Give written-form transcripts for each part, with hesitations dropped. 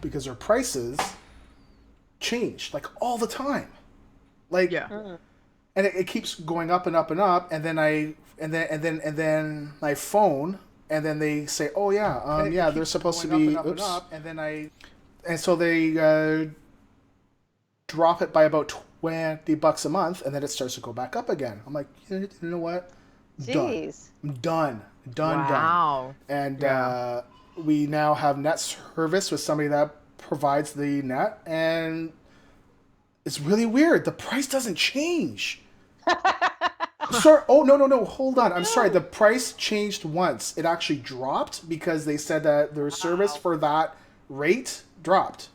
because their prices change like all the time. Like, and it keeps going up and up and up, and then and then my phone, and then they say, oh yeah, yeah, they're supposed to be, and so they drop it by about $20 a month, and then it starts to go back up again. I'm like, you know what? Jeez. Done. Wow. And we now have net service with somebody that provides the net, and it's really weird. The price doesn't change. Sorry. Oh, no. Hold on. I'm sorry. The price changed once. It actually dropped because they said that their service for that rate dropped.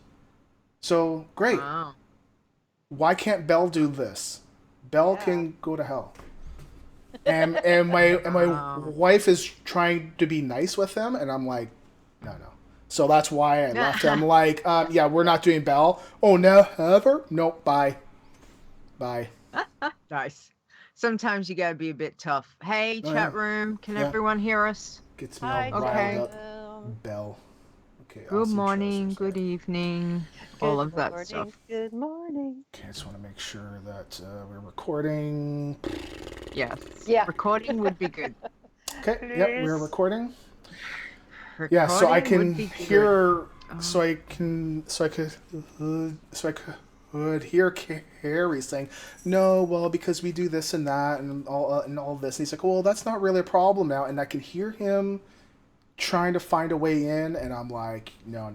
So, great. Wow. Why can't Bell do this? Bell can go to hell. And my wife is trying to be nice with them, and I'm like, no. So that's why I left. I'm like, yeah, we're not doing Bell. Oh, never? Nope, bye. Nice. Sometimes you gotta be a bit tough. Hey, chat room, can everyone hear us? Gets me all riled up. Bell. Okay. Good morning, good evening, all of that stuff. Good morning. Okay, I just want to make sure that we're recording. Yes. Yeah. Recording would be good. Okay. Yep, we're recording. Yeah, so I can hear. So I could hear Carrie saying, "No, well, because we do this and that and all this." And he's like, "Well, that's not really a problem now." And I could hear him trying to find a way in, and I'm like, "No.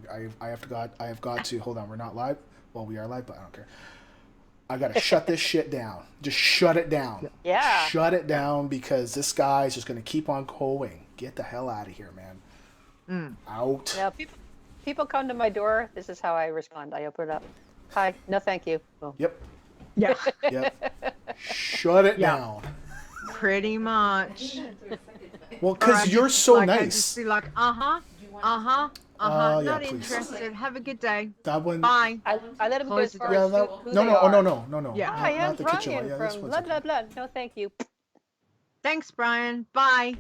I have got to hold on. We're not live. Well, we are live, but I don't care. I gotta shut this shit down. Just shut it down. Yeah. Shut it down because this guy's just gonna keep on going. Get the hell out of here, man. Out." Yeah, people come to my door. This is how I respond. I open it up. Hi. No, thank you. Oh. Yep. Yeah. Yep. Shut it down. Pretty much. Well, because you're so nice. I'd just be like, not please. interested. Have a good day. That one. Bye. I let him go Close as the far door. as who they are. No. Yeah. Hi, I'm not the kitchen Brian one. Yeah, this from one's blah, okay. blah, blah. No, thank you. Thanks, Brian. Bye.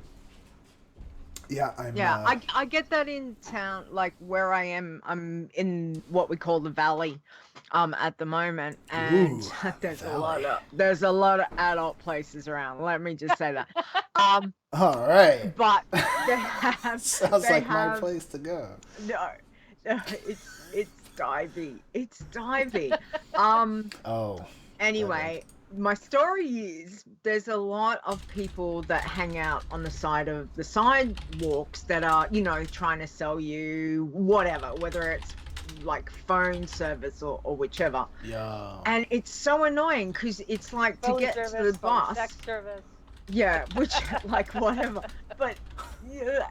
Yeah, I get that in town, like where I am. I'm in what we call the valley, at the moment, and there's a lot of adult places around. Let me just say that. All right. But they have. Sounds like my place to go. No, it's divey. It's divey. Oh. Anyway. My story is there's a lot of people that hang out on the side of the sidewalks that are, trying to sell you whatever, whether it's like phone service or whichever. Yeah. And it's so annoying because it's like Phone to get service, to the bus. Sex service. Yeah, which like whatever. But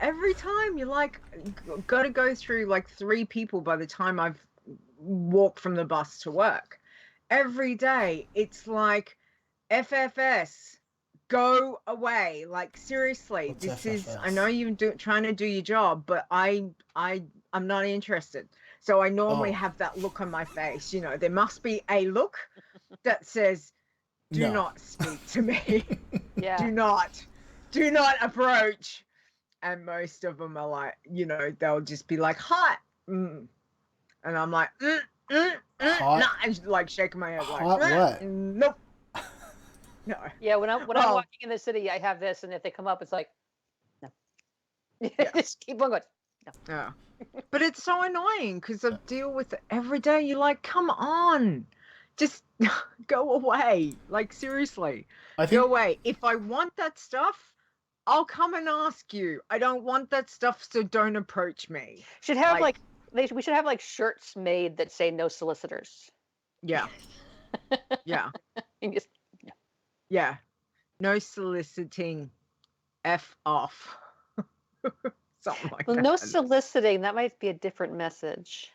every time you like got to go through like 3 people by the time I've walked from the bus to work. Every day it's like FFS, go away. Like seriously, What's this FFS? is. I know you're trying to do your job, but I'm not interested. So I normally have that look on my face. There must be a look that says, "Do not speak to me. Yeah. Do not approach." And most of them are like, they'll just be like, "Hi," and I'm like, Hot? nah, I'm like shaking my head like, Hot what? Nope. No. Yeah, when I'm walking in the city, I have this, and if they come up, it's like, no. Just keep on going. No. Yeah. But it's so annoying because I deal with it every day. You're like, come on, just go away. Like seriously, go away. If I want that stuff, I'll come and ask you. I don't want that stuff, so don't approach me. Should have we should have like shirts made that say "No solicitors." Yeah. Yeah. Just, no. Yeah. No soliciting. F off. Something like that. No soliciting. That might be a different message,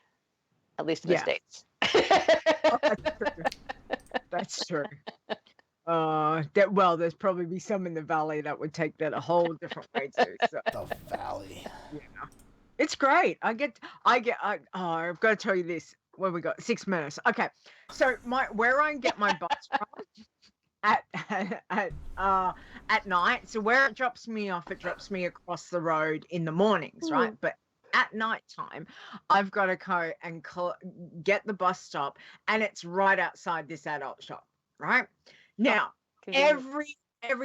at least in the States. That's true. There's probably some in the valley that would take that a whole different way too. So. The valley. Yeah. It's great. I've got to tell you this. What we got? 6 minutes. Okay. So where I get my bus from at night. So where it drops me off, it drops me across the road in the mornings, right? But at night time, I've got to go and get the bus stop, and it's right outside this adult shop, right? Now, every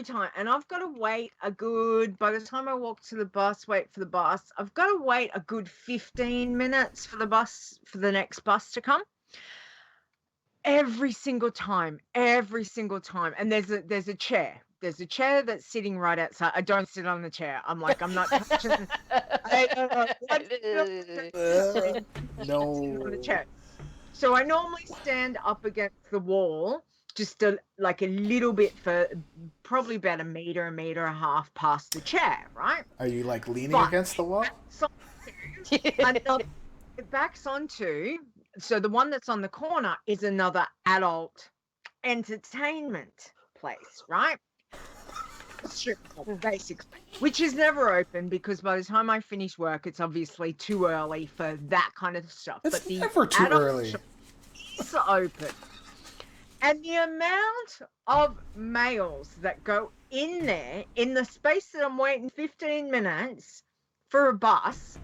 time, and I've got to wait by the time I walk to the bus, wait for the bus, I've got to wait a good 15 minutes for the next bus to come. Every single time. And there's a chair. There's a chair that's sitting right outside. I don't sit on the chair. I'm not touching. I don't know. No. On the chair. So I normally stand up against the wall, just a little bit for probably about a meter and a half past the chair, right? Are you like leaning against the wall? It backs onto. So the one that's on the corner is another adult entertainment place, right? Strip club, basically, which is never open because by the time I finish work, it's obviously too early for that kind of stuff. It's never too early. It's open. And the amount of males that go in there in the space that I'm waiting 15 minutes for a bus,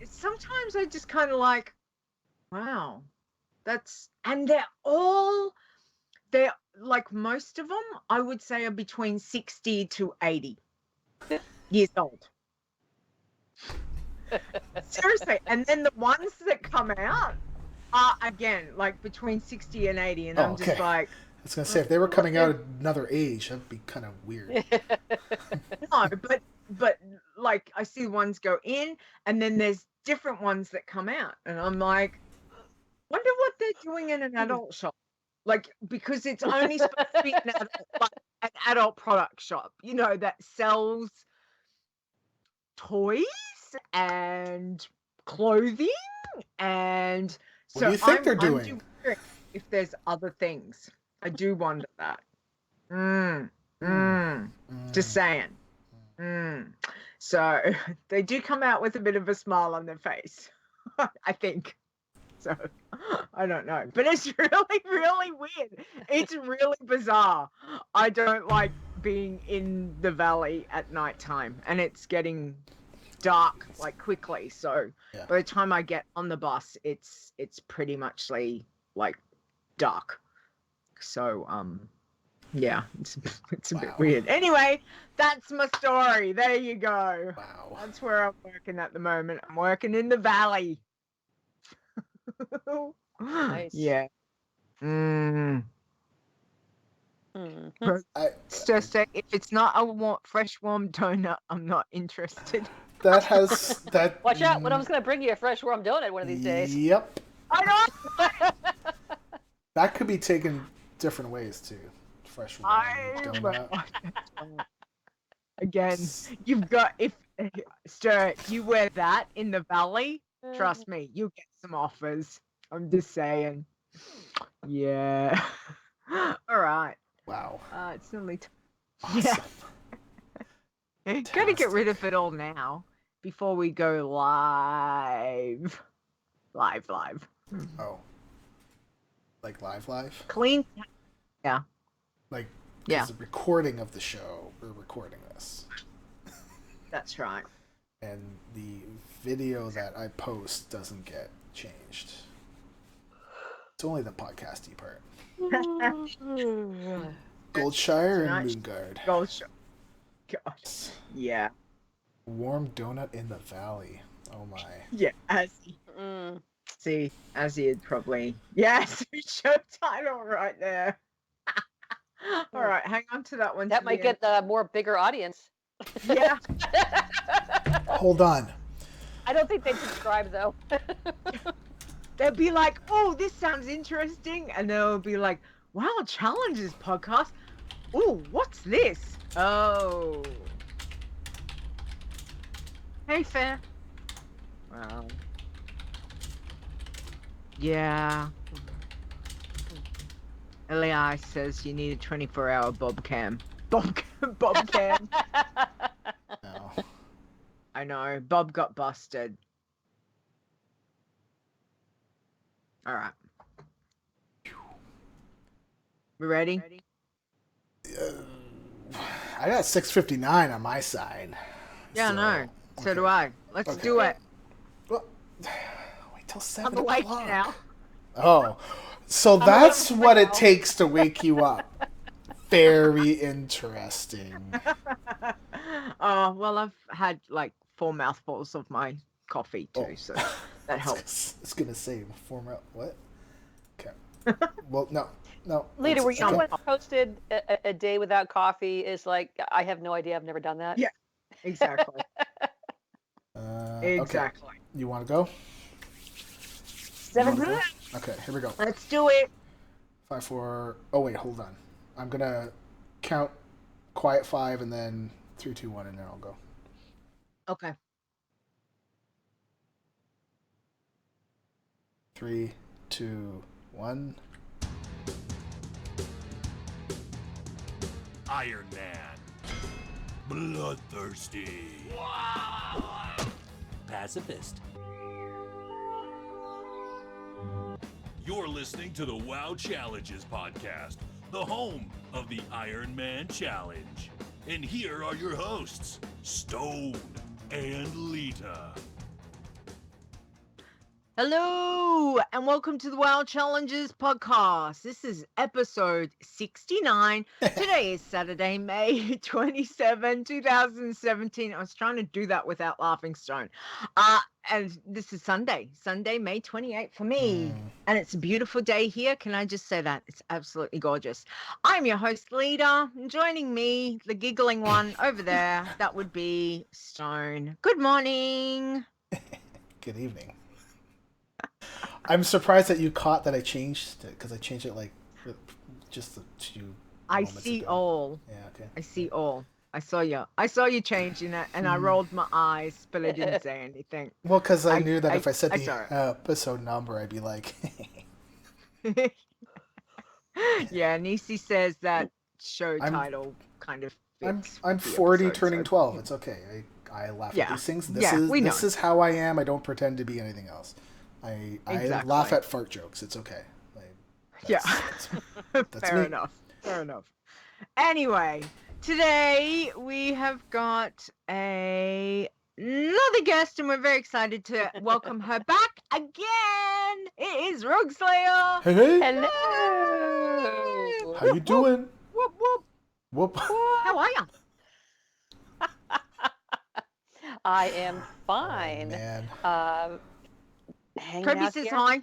sometimes I just kind of like, wow, and they're like most of them, I would say, are between 60 to 80 years old. Seriously. And then the ones that come out are, again, like between 60 and 80. And I'm just like... I was going to say, if they were coming out at another age, that'd be kind of weird. No, but like, I see ones go in, and then there's different ones that come out. And I'm like, wonder what they're doing in an adult shop. Like, because it's only supposed to be an adult product shop, that sells toys and clothing. And so what do you think they're doing? If there's other things, I do wonder that. Just saying. So they do come out with a bit of a smile on their face, I think. So I don't know, but it's really, really weird. It's really bizarre. I don't like being in the valley at nighttime, and it's getting dark like quickly. So by the time I get on the bus, it's pretty much like dark. So yeah, it's a bit weird. Anyway, that's my story. There you go. Wow. That's where I'm working at the moment. I'm working in the valley. Nice. Yeah. Just say, if it's not a fresh warm donut, I'm not interested. That. Watch out! When I'm just gonna bring you a fresh warm donut one of these days. Yep. I know. That could be taken different ways too. Fresh warm donut. Again, you've got Stuart, you wear that in the valley. Trust me, you'll get some offers. I'm just saying. Yeah. All right. Wow. It's only awesome. Yeah. Gotta get rid of it all now before we go live. Live. Oh. Like live? Clean. Yeah. Like, it's a recording of the show. We're recording this. That's right. And the video that I post doesn't get changed. It's only the podcasty part. Goldshire and Moonguard. Goldshire. Gosh. Yeah. Warm donut in the valley. Oh my. Yeah, See, Azzy probably. Yes, show title right there. All right, hang on to that one. That might get the bigger audience. Yeah. Hold on. I don't think they'd subscribe though. They'll be like, "Oh, this sounds interesting," and they'll be like, "Wow, challenges podcast. Oh, what's this? Oh, hey, fair. Wow. Yeah. Eli says you need a 24-hour bob cam. Bob cam. No. I know. Bob got busted. All right. We ready? I got 6:59 on my side. Yeah, so, no. So do I. Let's do it. Wait till I'm 7 awake o'clock. now. Oh, so I'm that's awake what now. it takes to wake you up. Very interesting. Oh, well, I've had like 4 mouthfuls of my coffee too, Oh. so I that helps. was gonna say format what? Okay. Well, no. Leeta, were you okay. the one who posted a day without coffee is like, I have no idea. I've never done that. Yeah, exactly. Okay. Exactly. You want to go? 7 You wanna minutes. go? Okay, here we go. Let's do it. 5, 4. Oh wait, hold on. I'm gonna count quiet 5 and then 3, 2, 1, and then I'll go. Okay. 3, 2, 1. Iron Man. Bloodthirsty. Pacifist. You're listening to the WoW Challenges podcast, the home of the Iron Man Challenge. And here are your hosts, Stone and Leeta. Hello, and welcome to the WoW Challenges podcast. This is episode 69. Today is Saturday, May 27, 2017. I was trying to do that without laughing, Stone. And this is Sunday, May 28 for me. And it's a beautiful day here. Can I just say that? It's absolutely gorgeous. I'm your host, Leeta. Joining me, the giggling one over there, that would be Stone. Good morning. Good evening. I'm surprised that you caught that I changed it because I changed it like just a few I moments see ago. all. Yeah, okay. I see all. I saw you changing it, and I rolled my eyes, but I didn't say anything. Well, because I knew that if I said I the saw it. episode number, I'd be like, Yeah, Nisi says that show I'm- title kind of fits. I'm with the 40 episode, turning so- 12. It's okay. I laugh Yeah. at these things. We know. This is how I am. I don't pretend to be anything else. I Exactly. laugh at fart jokes. It's okay. Yeah. That's Fair me. enough. Fair enough. Anyway, today we have got another guest, and we're very excited to welcome her back again. It is Rogueslayer. Hey. Hello. How you doing? Whoop whoop. Whoop. How are you? I am fine. Oh, man. Hanging Kobe out says here. hi.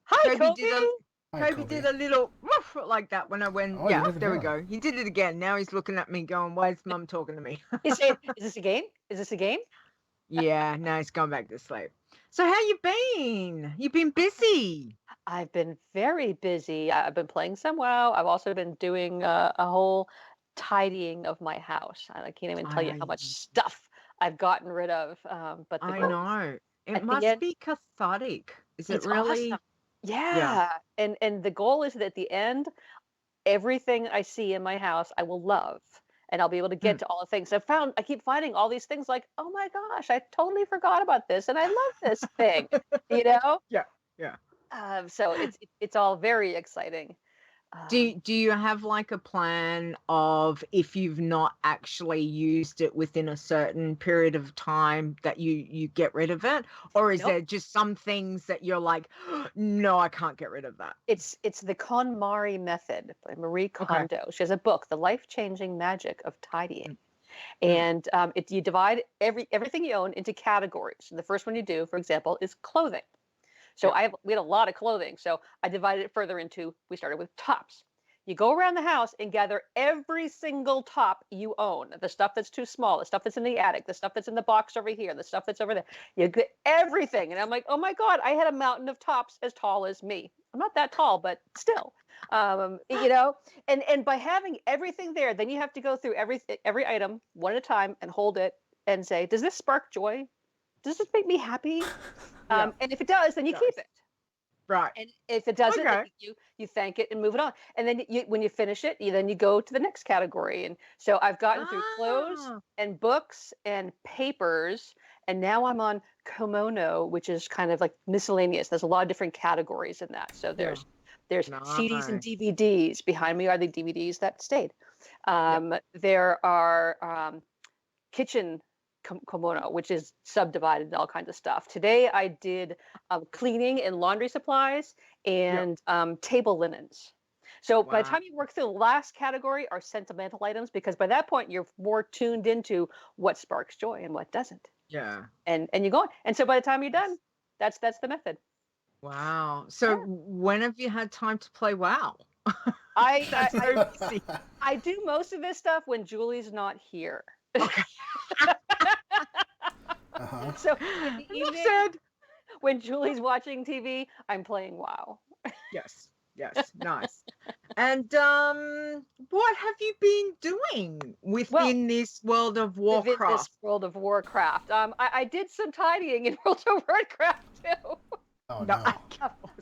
Hi, Kobe Kobe. Hi, Kobe did a little woof like that when I went. Oh, I Yeah, didn't even there we know. go. He did it again. Now he's looking at me going, why is mum talking to me? He's saying, is this a game? Is this a game? Yeah, now he's gone back to sleep. So how you been? You've been busy. I've been very busy. I've been playing some WoW. I've also been doing a whole tidying of my house. I can't even tell you how much stuff I've gotten rid of. But the I goal know. It at the must end- be cathartic. Is it it's really? awesome. Yeah. And the goal is that at the end, everything I see in my house, I will love. And I'll be able to get to all the things. I keep finding all these things like, oh my gosh, I totally forgot about this. And I love this thing, you know? Yeah. Yeah. So it's all very exciting. Do you have like a plan of if you've not actually used it within a certain period of time that you get rid of it, or is Nope. there just some things that you're like, no, I can't get rid of that? It's the KonMari method by Marie Kondo. She has a book, The Life-Changing Magic of Tidying. And you divide everything you own into categories. And the first one you do, for example, is clothing. So we had a lot of clothing. So I divided it further we started with tops. You go around the house and gather every single top you own. The stuff that's too small, the stuff that's in the attic, the stuff that's in the box over here, the stuff that's over there. You get everything. And I'm like, oh my God, I had a mountain of tops as tall as me. I'm not that tall, but still, you know, and by having everything there, then you have to go through every item one at a time and hold it and say, does this spark joy? Does this make me happy? And if it does, then you keep it. Right. And if it doesn't, then you thank it and move it on. And then when you finish it, then you go to the next category. And so I've gotten through clothes and books and papers. And now I'm on Komono, which is kind of like miscellaneous. There's a lot of different categories in that. So there's CDs and DVDs. Behind me are the DVDs that stayed. There are kitchen kimono, which is subdivided and all kinds of stuff. Today I did cleaning and laundry supplies and table linens. So by the time you work through the last category are sentimental items, because by that point you're more tuned into what sparks joy and what doesn't. Yeah. And you go on. And so by the time you're done, that's the method. Wow. So when have you had time to play WoW? I do most of this stuff when Julie's not here. Okay. So in the evening, when Julie's watching TV, I'm playing WoW. Yes. Nice. And what have you been doing within this World of Warcraft? Within this World of Warcraft. I did some tidying in World of Warcraft too. Oh no.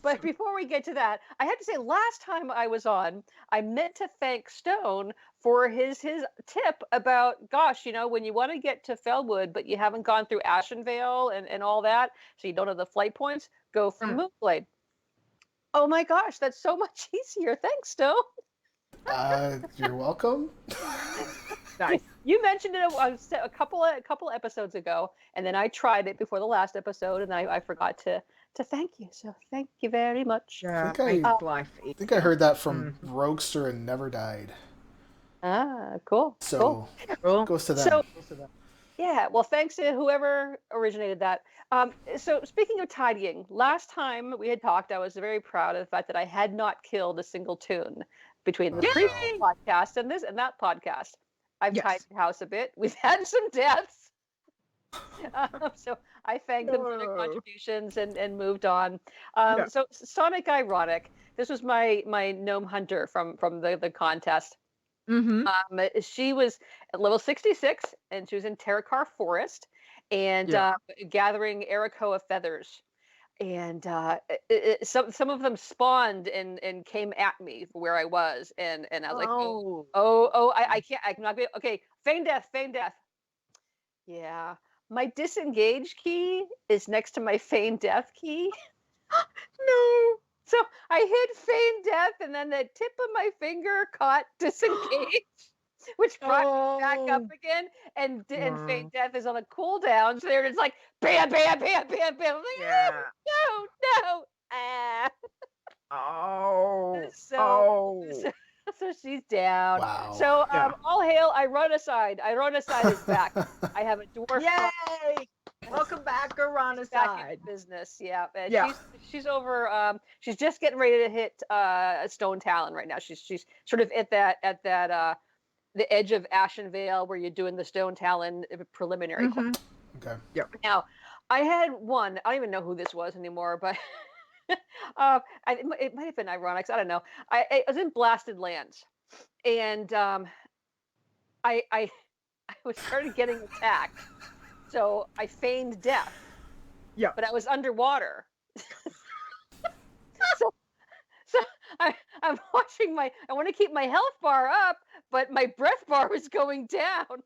But before we get to that, I have to say, last time I was on, I meant to thank Stone for his tip about, gosh, when you want to get to Felwood, but you haven't gone through Ashenvale and all that, so you don't have the flight points, go for Moonblade. Oh my gosh, that's so much easier. Thanks, Stone. You're welcome. Nice. You mentioned it a couple episodes ago, and then I tried it before the last episode, and I forgot to thank you. So thank you very much. Yeah, I think I heard that from Rogueslayer and Never Died. Ah, cool. So cool. Goes to them. So, yeah, well, thanks to whoever originated that. So speaking of tidying, last time we had talked, I was very proud of the fact that I had not killed a single toon between the previous podcast and that podcast. I've tidied the house a bit. We've had some deaths. So I thanked them for their contributions and moved on. So Sonic Ironic, this was my gnome hunter from the contest. She was at level 66 and she was in Terracar Forest and gathering Arakoa feathers. And some of them spawned and came at me where I was, and I was like, I can't, I'm not gonna, okay, feign death. Yeah, my disengage key is next to my feign death key. No. So I hit feign death, and then the tip of my finger caught disengage, which brought me back up again. And feign death is on a cooldown, so it's like bam, bam, bam, bam, bam. I'm like, no. So she's down. Wow. So all hail Ironicide. Ironicide is back. I have a dwarf. Yay! Welcome back, Ironicide. Back in business, yeah. And she's over. She's just getting ready to hit a Stone Talon right now. She's sort of at that the edge of Ashenvale where you're doing the Stone Talon preliminary. Okay. Yep. Now, I had one. I don't even know who this was anymore, but it might have been Ironics. I don't know. I was in Blasted Lands, and I was started getting attacked. So I feigned death. Yeah. But I was underwater. so I'm watching I want to keep my health bar up, but my breath bar was going down.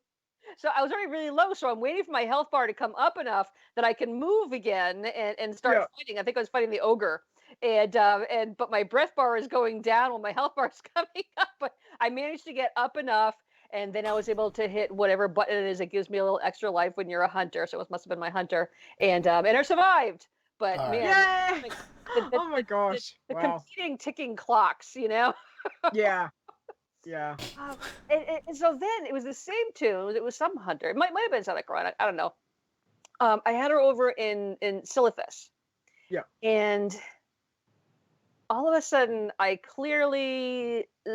So I was already really low, so I'm waiting for my health bar to come up enough that I can move again and start fighting. I think I was fighting the ogre. But my breath bar is going down while my health bar is coming up. But I managed to get up enough, and then I was able to hit whatever button it is that gives me a little extra life when you're a hunter. So it must have been my hunter, and I survived. But man, oh my gosh, the competing ticking clocks, Yeah. And so then it was the same tune. It was some hunter. It might have been Sonic Run. I don't know. I had her over in Silithus. Yeah. And all of a sudden,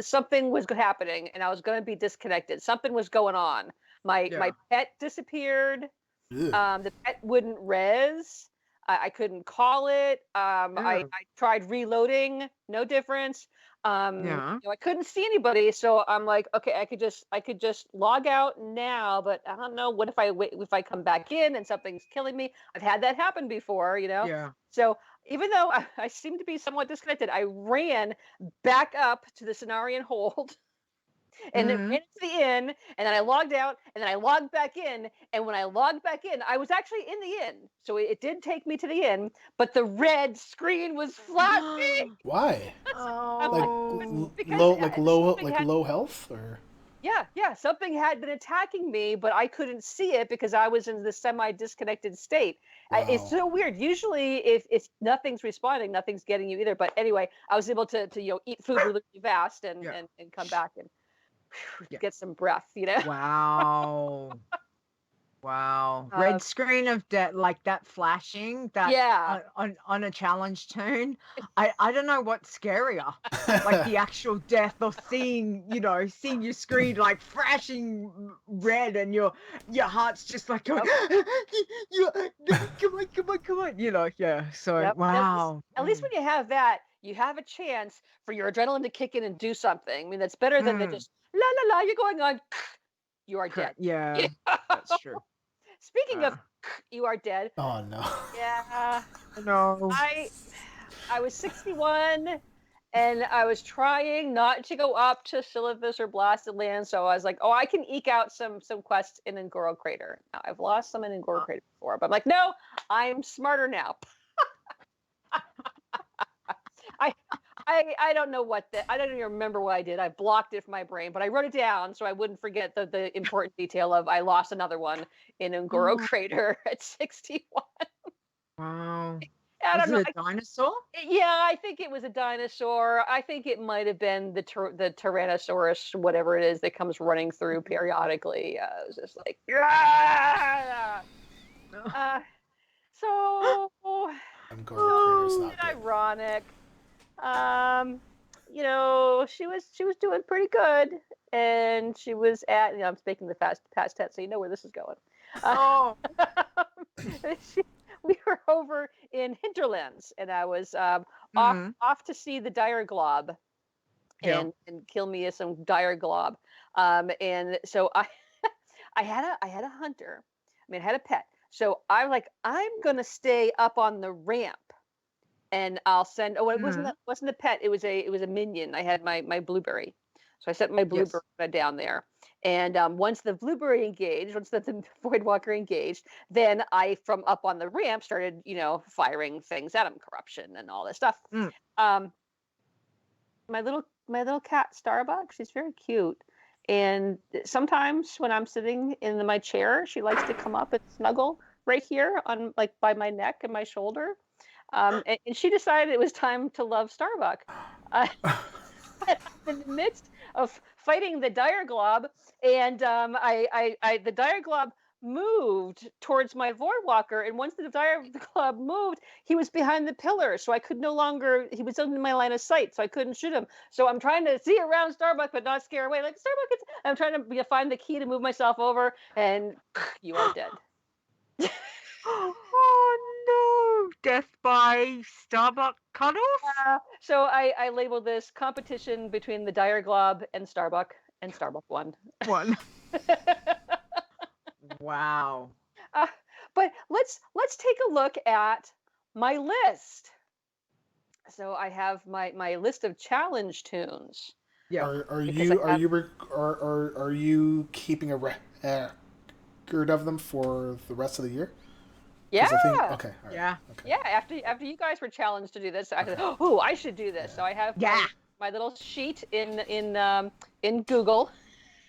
something was happening, and I was going to be disconnected. Something was going on. My pet disappeared. The pet wouldn't res. I couldn't call it. I tried reloading. No difference. I couldn't see anybody, so I'm like, okay, I could just log out now, but I don't know. What if I come back in and something's killing me? I've had that happen before, Yeah. So even though I seem to be somewhat disconnected, I ran back up to the Cenarian hold and then ran into the inn, and then I logged out, and then I logged back in, and when I logged back in, I was actually in the inn, so it did take me to the inn, but the red screen was flashing. Why? Oh. Low health or? Yeah. Something had been attacking me, but I couldn't see it because I was in this semi-disconnected state. It's Wow. so weird. Usually, if nothing's responding, nothing's getting you either. But anyway, I was able to eat food really fast and come back and get some breath. Wow. Wow. Uh, Red screen of death, like that flashing, that Yeah. on a challenge tune. I don't know what's scarier. Like the actual death or seeing your screen like flashing red and your heart's just like going, come on. Yeah. So Yep. wow. At least when you have that, you have a chance for your adrenaline to kick in and do something. I mean, that's better than the just la la la. You're going on. You are dead. Yeah, that's true. Speaking of you are dead. Oh no. Yeah. No. I was 61 and I was trying not to go up to Silithus or Blasted Land, so I was like, I can eke out some quests in Ngoro Crater. Now, I've lost some in Ngoro Crater before, but I'm like, no, I'm smarter now. I don't know I don't even remember what I did. I blocked it from my brain, but I wrote it down so I wouldn't forget the important detail of I lost another one in Ngoro Crater at 61. Wow. I don't know. Was it a dinosaur? Yeah, I think it was a dinosaur. I think it might have been the Tyrannosaurus, whatever it is, that comes running through periodically. It was just like, so Ngoro Crater's not good. ironic. She was doing pretty good, and she was at. I'm speaking the past tense, so you know where this is going. We were over in Hinterlands, and I was off to see the dire glob and kill me some dire glob. And so I had a hunter. I had a pet. So I'm like, I'm gonna stay up on the ramp, and I'll send. Oh, it wasn't a pet. It was a minion. I had my blueberry. So I sent my blueberry down there. And once the blueberry engaged, once the Voidwalker engaged, then I, from up on the ramp, started, firing things at him, corruption and all this stuff. My little cat Starbuck, she's very cute. And sometimes when I'm sitting in my chair, she likes to come up and snuggle right here on by my neck and my shoulder. And she decided it was time to love Starbuck. In the midst of fighting the dire glob, and the dire glob moved towards my Voidwalker, and once the dire glob moved, he was behind the pillar, so I could no longer. He was in my line of sight, so I couldn't shoot him. So I'm trying to see around Starbuck, but not scare away. Like Starbuck, I'm trying to find the key to move myself over, and you are dead. Oh no! Death by Starbuck cutoff? So I labeled this competition between the dire glob and Starbuck won. Wow. But let's take a look at my list. So I have my list of challenge tunes. Yeah. Are you keeping a record of them for the rest of the year? Yeah. Okay. Right, yeah. Okay. Yeah. After you guys were challenged to do this, I said, I should do this. Yeah. So I have my little sheet in Google.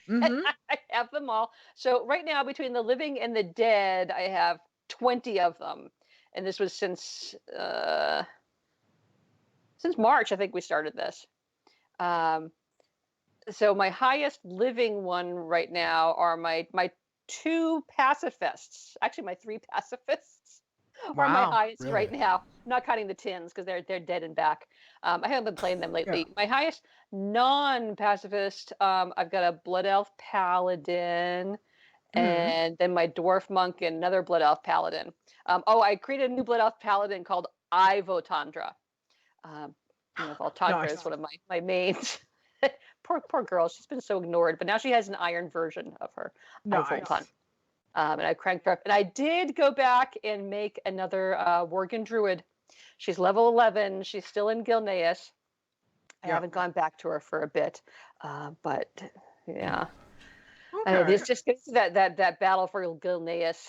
And I have them all. So right now, between the living and the dead, I have 20 of them, and this was since March. I think we started this. So my highest living one right now are my 2 pacifists. Actually, my 3 pacifists are my highest right now. I'm not counting the tins because they're dead and back. I haven't been playing them lately. Yeah. My highest non-pacifist, I've got a Blood Elf Paladin, and then my Dwarf Monk and another Blood Elf Paladin. I created a new Blood Elf Paladin called Ivo Tandra. Tandra is one of my mains. Poor girl. She's been so ignored, but now she has an iron version of her. Nice. And I cranked her up. And I did go back and make another Worgen Druid. She's level 11. She's still in Gilneas. I haven't gone back to her for a bit. But yeah. Okay. It's just that battle for Gilneas.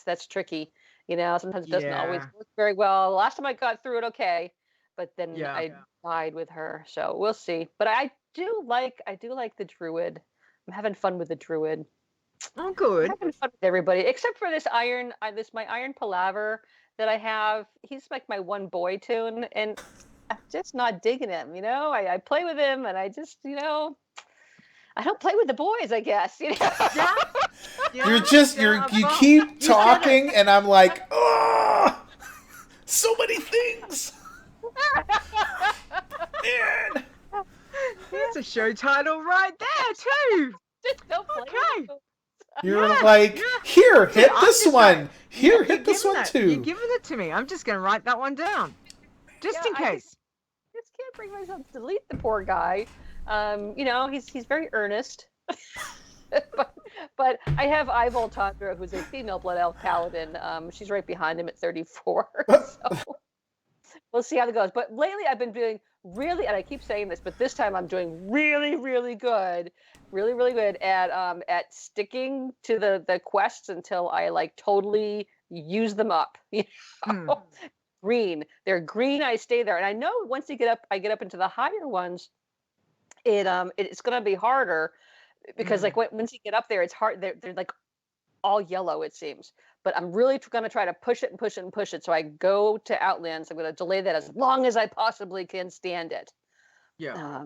That's tricky. Sometimes it doesn't always work very well. Last time I got through it okay, but then I died with her. So we'll see. But I do like the Druid having fun with the druid. Oh, good. I'm having fun with everybody, except for this my iron palaver that I have. He's like my one boy toon, and I'm just not digging him. I play with him, and I just, I don't play with the boys, I guess. Yeah. You keep talking, and I'm like, oh, so many things. Man. That's a show title right there too. Just don't play with them. You're like, here, hit this one. Here, hit this one You're too. giving it to me. I'm just going to write that one down, just in case. I just can't bring myself to delete the poor guy. He's very earnest. but I have Ivol Tundra, who's a female Blood Elf Paladin. She's right behind him at 34. So we'll see how that goes. But lately I've been doing really, and I keep saying this, but this time I'm doing really, really good. Really, really good at sticking to the quests until I like totally use them up. Green. They're green, I stay there. And I know once I get up into the higher ones, it's gonna be harder. Because like once you get up there, it's hard. They're like all yellow, it seems. But I'm really going to try to push it and push it and push it. So I go to Outlands. I'm going to delay that as long as I possibly can stand it. Yeah.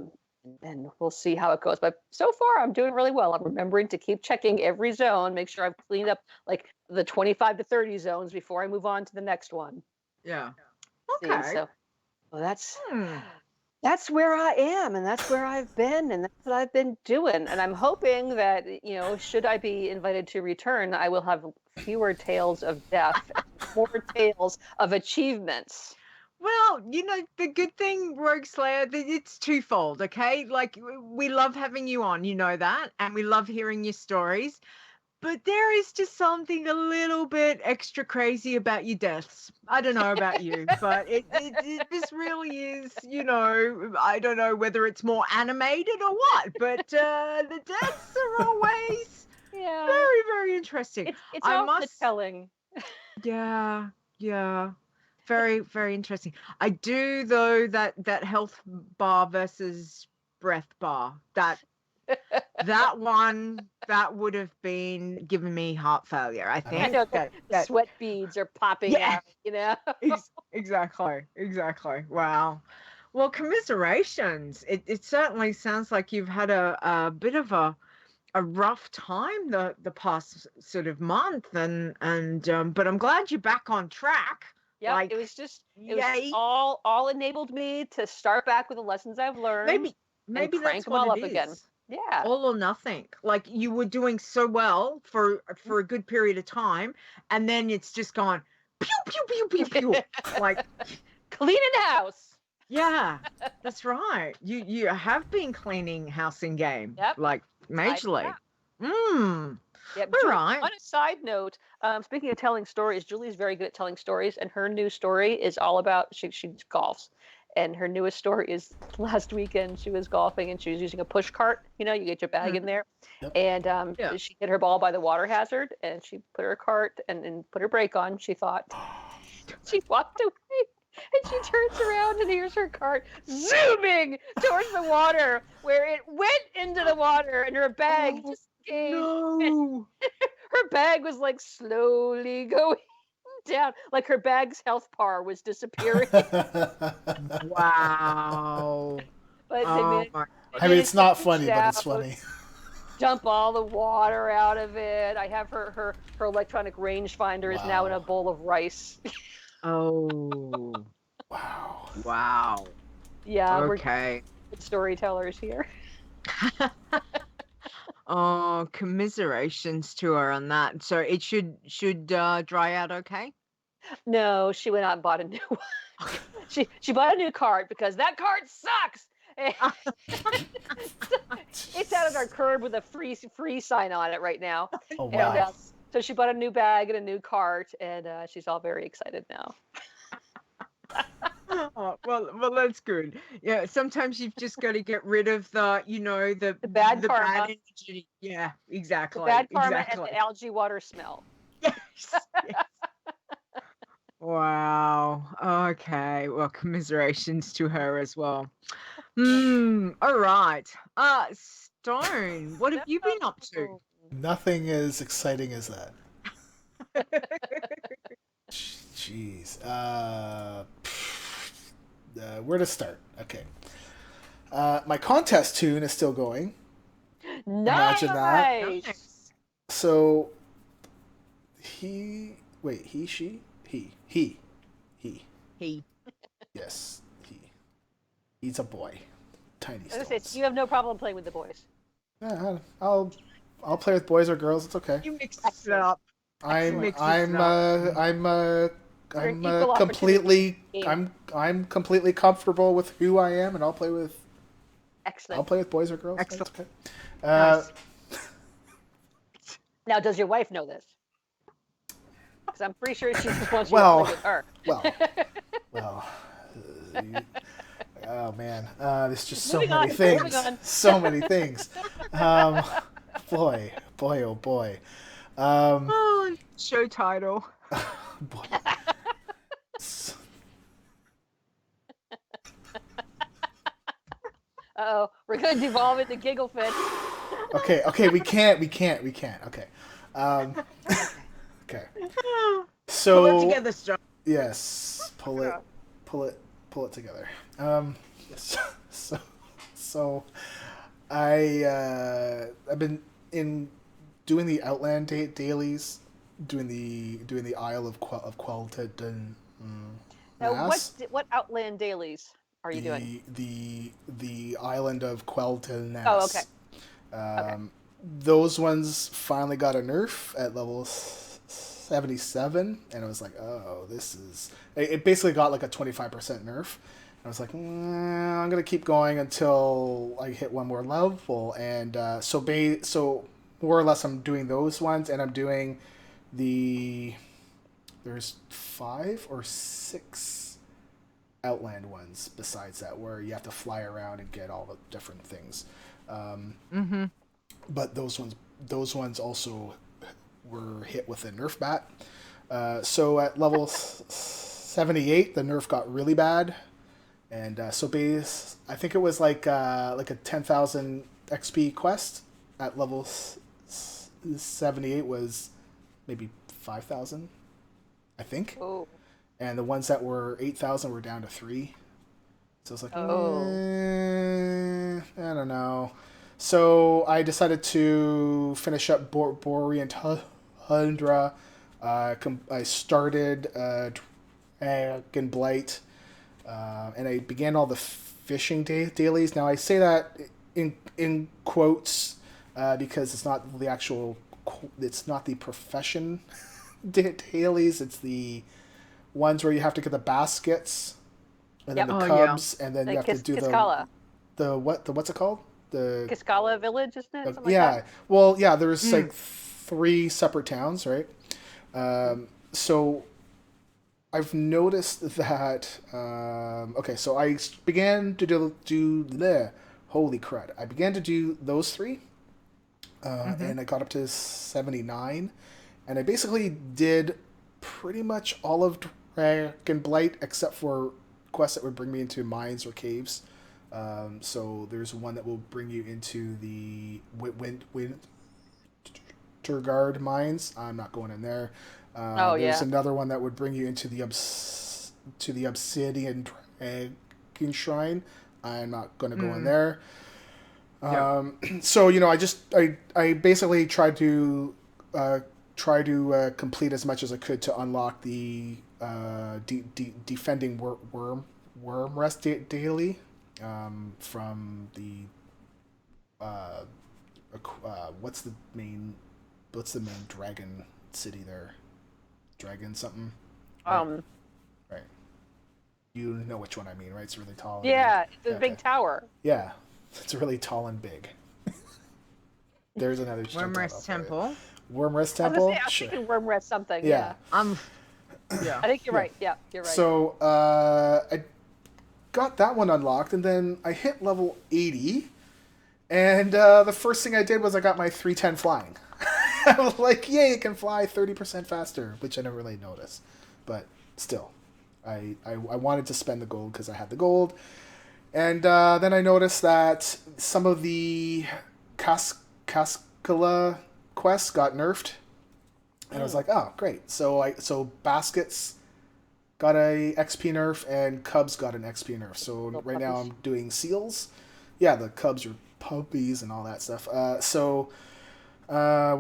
And we'll see how it goes. But so far, I'm doing really well. I'm remembering to keep checking every zone, make sure I've cleaned up like the 25 to 30 zones before I move on to the next one. Yeah. Okay. So that's where I am, and that's where I've been, and that's what I've been doing. And I'm hoping that, should I be invited to return, I will have fewer tales of death, more tales of achievements. Well, the good thing, Rogueslayer, that it's twofold, okay? Like, we love having you on, that, and we love hearing your stories. But there is just something a little bit extra crazy about your deaths. I don't know about you, but it just really is, I don't know whether it's more animated or what, but the deaths are always very, very interesting. It's all telling. Yeah. Very, very interesting. I do, though, that health bar versus breath bar, that one, that would have been giving me heart failure, I think. I know that sweat beads are popping out, Exactly. Wow. Well, commiserations. It certainly sounds like you've had a bit of a rough time the past sort of month, and but I'm glad you're back on track. Yeah, it was all enabled me to start back with the lessons I've learned. Maybe crank that's them all what up it is. again. Yeah. All or nothing. Like, you were doing so well for a good period of time, and then it's just gone pew pew pew pew pew. Like, cleaning house. Yeah, that's right. You have been cleaning house in game. Yep. Like, majorly. Yep. All right. On a side note, speaking of telling stories, Julie's very good at telling stories, and her new story is all about she golfs. And her newest story is last weekend she was golfing and she was using a push cart. You get your bag in there. Yep. And she hit her ball by the water hazard, and she put her cart and put her brake on. She thought she walked away, and she turns around and hears her cart zooming towards the water, where it went into the water, and her bag just came. No. Her bag was like slowly going down, like her bag's health par was disappearing. Wow. But it's not funny, but it's funny. Dump all the water out of it. I have her electronic rangefinder is now in a bowl of rice. Oh. Wow. Yeah. Okay. We're good storytellers here. Oh, commiserations to her on that. So it should dry out okay? No, she went out and bought a new one. She bought a new cart because that cart sucks. It's out on our curb with a free sign on it right now. Oh, wow. And, so she bought a new bag and a new cart, and she's all very excited now. Oh, well, that's good. Yeah, sometimes you've just got to get rid of the bad karma. Bad energy. Yeah, exactly. The bad karma and the algae water smell. Yes. Wow. Okay. Well, commiserations to her as well. All right. Stone, what have you been up to? Nothing as exciting as that. Jeez. Where to start? Okay. My contest tune is still going. Nice. Imagine that. So, he. Wait, he, she? He. Yes, he. He's a boy. Tiny I was stones. gonna say, you have no problem playing with the boys. Yeah, I'll play with boys or girls. It's okay. You mix it up. I'm equal completely opportunity. I'm completely comfortable with who I am, and I'll play with Excellent. boys or girls. Excellent. That's okay. Nice. Now, does your wife know this? Because I'm pretty sure she's the one who Well, played with her. well. Oh man, there's just so Moving many on, things. moving on. So many things. Boy, oh boy. Oh, show title. Boy. Uh-oh, we're going to devolve into giggle fit. Okay, we can't. Okay. Okay. So Pull it together, Stone. yes, pull it together. So I've been doing the Outland dailies, doing the Isle of Quel'Thaden. Now, what Outland dailies are you doing? The island of Quel'Thaden. Oh, okay. Those ones finally got a nerf at level 77, and I was like, oh, this is... It basically got like a 25% nerf. I was like, I'm going to keep going until I hit one more level, and so more or less I'm doing those ones, and I'm doing there's 5 or 6 Outland ones besides that, where you have to fly around and get all the different things. But those ones also were hit with a nerf bat. So at level 78, the nerf got really bad, and so base, I think it was like a 10,000 XP quest. At level 78 was maybe 5,000, I think. Oh. And the ones that were 8,000 were down to 3. So I was like, I don't know. So I decided to finish up Borean Tundra. I started Dragon Blight, and I began all the fishing dailies. Now I say that in quotes because it's not the actual, it's not the profession dailies. It's the ones where you have to get the baskets and then the cubs, and then you have to do what's it called? The Kiskala village, isn't it? Something yeah. like that? Well, yeah. There's like 3 separate towns, right? So I've noticed that. Okay, so I began to do holy crud! I began to do those 3, and I got up to 79, and I basically did pretty much all of Dragon Blight except for quests that would bring me into mines or caves. So there's one that will bring you into the Winterguard mines. I'm not going in there. There's another one that would bring you into the Obsidian Dragon Shrine. I'm not going to go in there. So I basically tried to complete as much as I could to unlock the defending worm rest daily. From the what's the main dragon city there? Dragon something. Right. You know which one I mean, right? It's really tall. Yeah, it's a big tower. Yeah, it's really tall and big. There's another Wormrest Temple. Wormrest Temple. I was thinking Wormrest something. Yeah. I think you're right. Yeah, you're right. So I got that one unlocked, and then I hit level 80, and the first thing I did was I got my 310 flying. I was like, yay, it can fly 30% faster, which I never really noticed. But still, I wanted to spend the gold because I had the gold. And then I noticed that some of the Cascula quest got nerfed, and I was like, oh great. So baskets got a XP nerf and Cubs got an XP nerf. So Little right now puppies. I'm doing seals. Yeah, the Cubs are puppies and all that stuff. What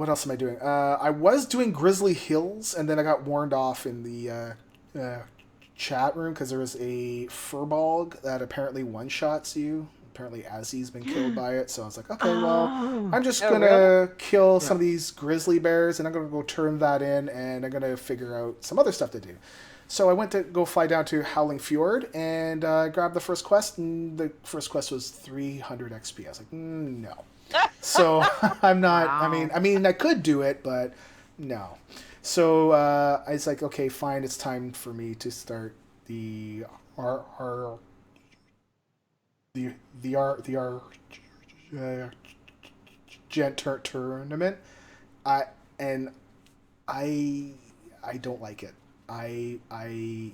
else am I doing? I was doing Grizzly Hills, and then I got warned off in the chat room because there was a furbolg that apparently one-shots you. Apparently Azzy's been killed by it, so I was like, okay, well, I'm just gonna kill some of these grizzly bears, and I'm gonna go turn that in, and I'm gonna figure out some other stuff to do. So I went to go fly down to Howling Fjord and grabbed the first quest, and the first quest was 300 XP. I was like, no. So I'm not. Wow. I mean, I could do it, but no. So I was like, okay, fine. It's time for me to start the Gent tournament. I don't like it. I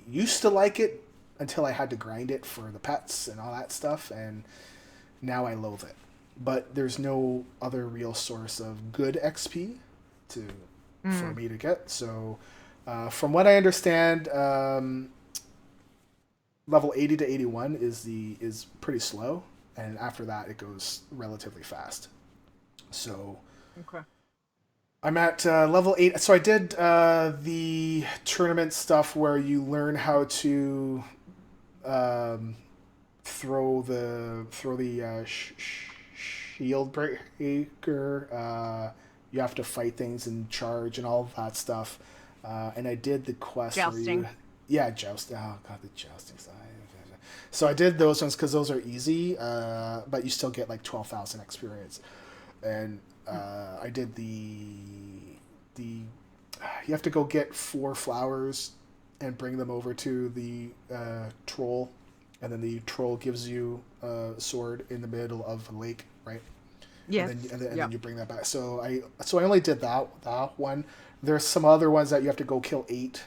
used to like it until I had to grind it for the pets and all that stuff, and now I loathe it. But there's no other real source of good XP for me to get. So, from what I understand, level 80 to 81 is pretty slow, and after that it goes relatively fast. So, Okay. I'm at level 8. So I did the tournament stuff where you learn how to throw the shield breaker. You have to fight things and charge and all that stuff. And I did the quest Jousting. jousting. Oh god, the jousting side. So I did those ones because those are easy, but you still get like 12,000 experience. And I did you have to go get 4 flowers and bring them over to the troll, and then the troll gives you a sword in the middle of a lake, right? Yes. And then you bring that back. So I only did that one. There's some other ones that you have to go kill 8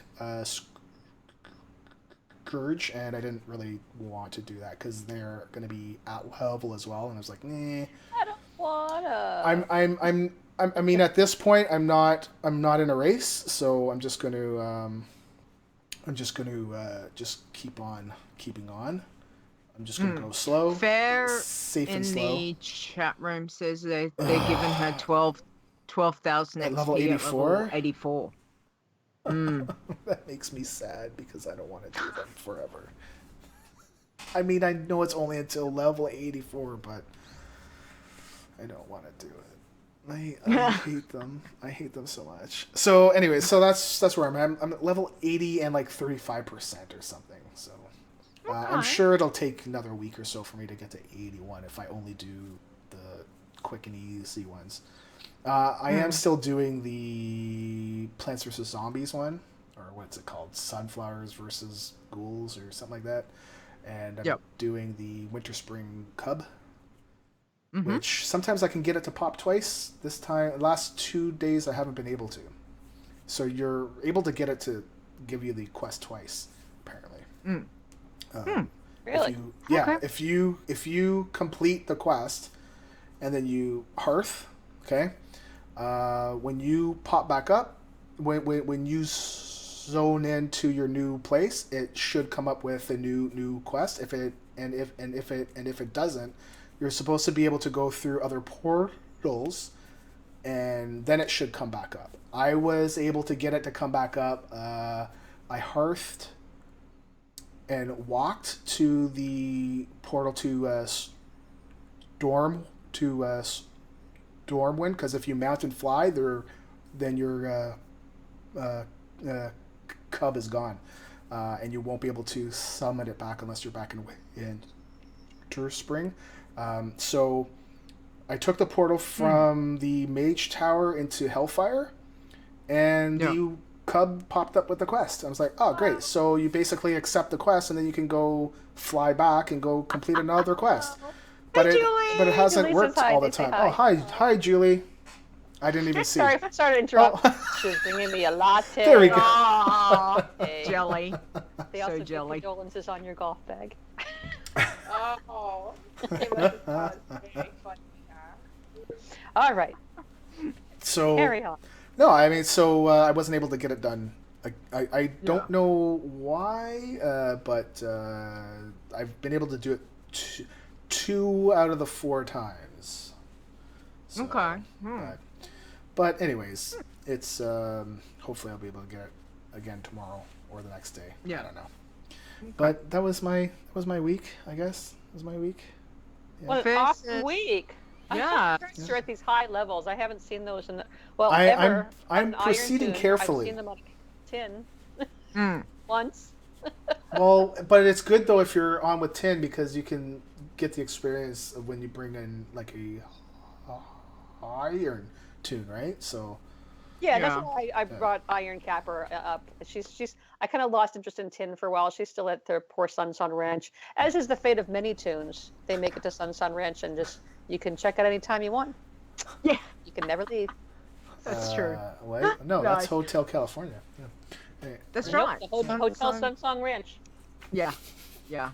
Scourge, and I didn't really want to do that because they're going to be at level as well, and I was like, nah. I don't wanna. I mean, at this point, I'm not in a race, so I'm just going to just keep on keeping on. I'm just going to go slow. Fair safe in and slow. the chat room says they're giving her 12,000 At XP level 84? at level 84. That makes me sad because I don't want to do them forever. I mean, I know it's only until level 84, but I don't want to do it. I hate them. I hate them so much. So anyway, so that's where I'm at. I'm at level 80 and like 35% or something. So I'm sure it'll take another week or so for me to get to 81 if I only do the quick and easy ones. I am still doing the Plants vs. Zombies one, or what's it called? Sunflowers versus Ghouls or something like that. And I'm doing the Winter Spring Cub, which sometimes I can get it to pop twice. This time, last 2 days, I haven't been able to. So you're able to get it to give you the quest twice, apparently. Really? If you complete the quest, and then you hearth, okay, when you pop back up, when you zone into your new place, it should come up with a new quest. If it doesn't, you're supposed to be able to go through other portals, and then it should come back up. I was able to get it to come back up. I hearthed and walked to the portal to Stormwind, because if you mount and fly, then your cub is gone, and you won't be able to summon it back unless you're back in Winter Spring. So I took the portal from the Mage Tower into Hellfire, and the cub popped up with the quest. I was like, oh, great. So you basically accept the quest, and then you can go fly back and go complete another quest. But it hasn't Julie worked says hi. all the They say time. hi. Oh, hi, Julie. I didn't even see. Sorry if I started interrupting. She was bringing me a latte. There we go. Aw, Hey. jelly. They So also put jelly. condolences on your golf bag. Oh, it was very funny. All right. So Carry on. no, I mean, so I wasn't able to get it done. I don't Yeah. know why, but I've been able to do it two out of the 4 times. So, Okay. But anyways, it's hopefully I'll be able to get it again tomorrow or the next day. Yeah. I don't know. But that was my week, I guess. That was my week. Yeah. Well, an awesome week. Yeah. I'm sure at these high levels. I haven't seen those in the I'm on proceeding Iron Toon. carefully. I've seen them on tin once. Well, but it's good though if you're on with 10 because you can get the experience of when you bring in like a Iron Toon, right? So Yeah, that's why I brought Iron Capper up. She's. I kind of lost interest in Tin for a while. She's still at their poor Sun Ranch, as is the fate of many Toons. They make it to Sun Ranch and just you can check out anytime you want. Yeah, you can never leave. That's true. Wait, no, that's Hotel California. Yeah. Hey. That's Nope, right. The Hotel Sun Ranch. Yeah, yeah.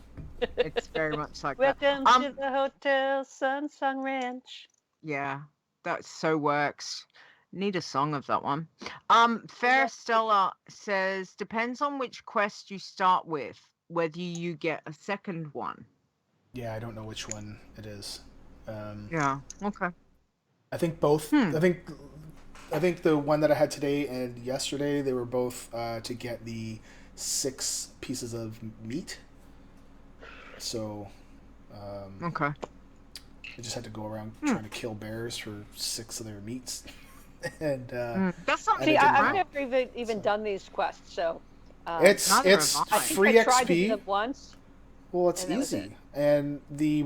It's very much like Welcome that. to the Hotel Sun Ranch. Yeah, that so works. Need a song of that one. Fair Stella says depends on which quest you start with, whether you get a second one. Yeah, I don't know which one it is. Yeah. Okay. I think both. I think the one that I had today and yesterday, they were both to get the 6 pieces of meat. So, okay. I just had to go around trying to kill bears for 6 of their meats. And that's something. See, I've never even done these quests, so it's free I tried XP. to do them once. Well, it's easy, and the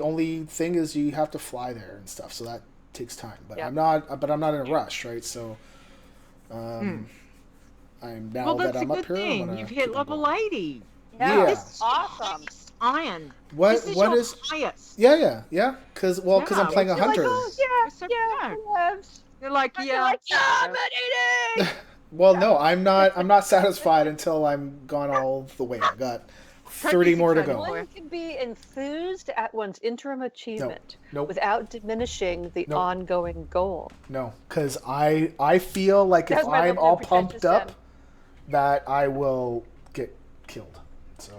only thing is you have to fly there and stuff, so that takes time. But I'm not in a rush, right? So, I'm now that I'm up here. You've hit level 80. Yeah, it's awesome. Iron. What is highest? Yeah. Because I'm playing a hunter. They're like, dominating. Well, no, I'm not satisfied until I'm gone all the way. I got 30 more to go. One can be enthused at one's interim achievement Nope. without diminishing the ongoing goal. No, because I feel like if I'm all pumped up, that I will get killed. So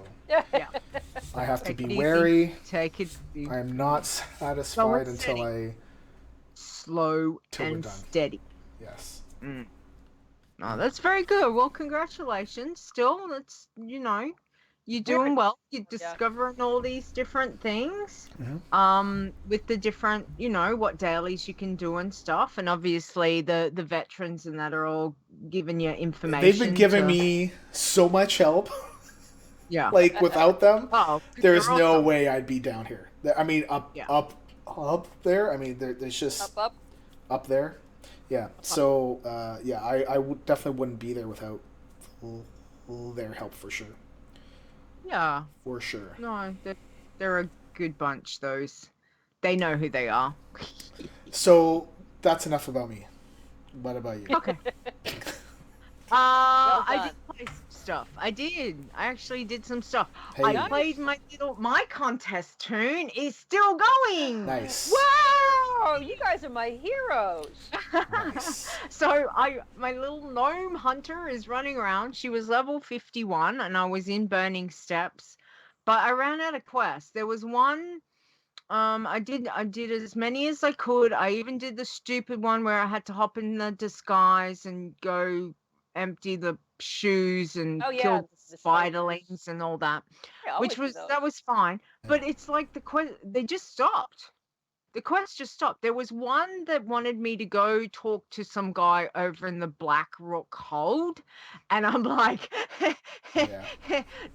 I have to be wary. Take it easy. I'm not satisfied until I slow and steady. Yes. Oh, that's very good. Well, congratulations. Still, that's you're doing well. You're discovering all these different things. With the different, what dailies you can do and stuff, and obviously the veterans and that are all giving you information. They've been giving me so much help. Yeah. Like without them, there's no awesome. way I'd be down here. I mean, up there. I mean, there's just up there. Yeah. So I definitely wouldn't be there without their help for sure. Yeah. For sure. No, they're a good bunch. Those, they know who they are. So that's enough about me. What about you? Okay. I did play some stuff. I actually did some stuff. Hey. I played my contest tune is still going. Nice. Wow, you guys are my heroes. Nice. So my little gnome hunter is running around. She was level 51 and I was in Burning Steps, but I ran out of quests. There was one. I did as many as I could. I even did the stupid one where I had to hop in the disguise and go empty the shoes and kill spiderlings and all that, which was fine. But it's like the quest, they just stopped. The quest just stopped. There was one that wanted me to go talk to some guy over in the Black Rook Hold, and I'm like,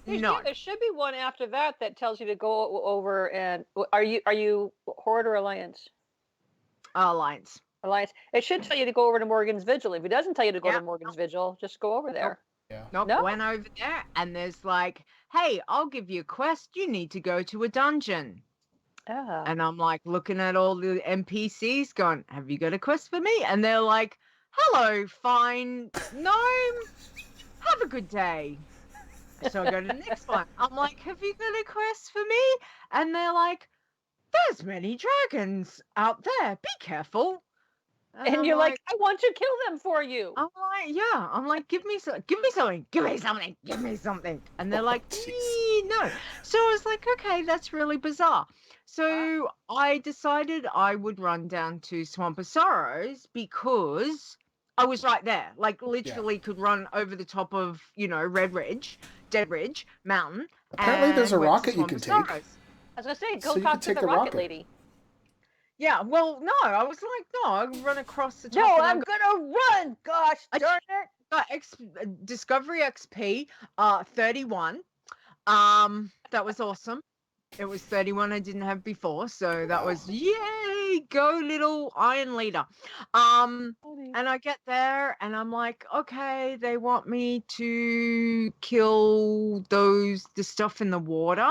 no. There should be one after that tells you to go over and are you Horde or Alliance? Alliance. It should tell you to go over to Morgan's Vigil. If it doesn't tell you to go to Morgan's Vigil, just go over there. Nope. Went over there and there's like, hey, I'll give you a quest. You need to go to a dungeon. And I'm like looking at all the NPCs going, have you got a quest for me? And they're like, hello, fine gnome, have a good day. So I go to the next one. I'm like, have you got a quest for me? And they're like, there's many dragons out there. Be careful. And you're like, I want to kill them for you. I'm like, give me something. And they're like, no. So I was like, okay, that's really bizarre. So I decided I would run down to Swamp of Sorrows because I was right there. Like, literally could run over the top of, Dead Ridge Mountain. Apparently there's a rocket you can take. I was going to say, go talk to the rocket lady. Yeah, well, no, I was like, no, I run across the top. No, I'm gonna run. Gosh darn it! Got Discovery XP, 31. That was awesome. It was 31 I didn't have before, so that was yay! Go little Iron Leader. And I get there, and I'm like, okay, they want me to kill the stuff in the water.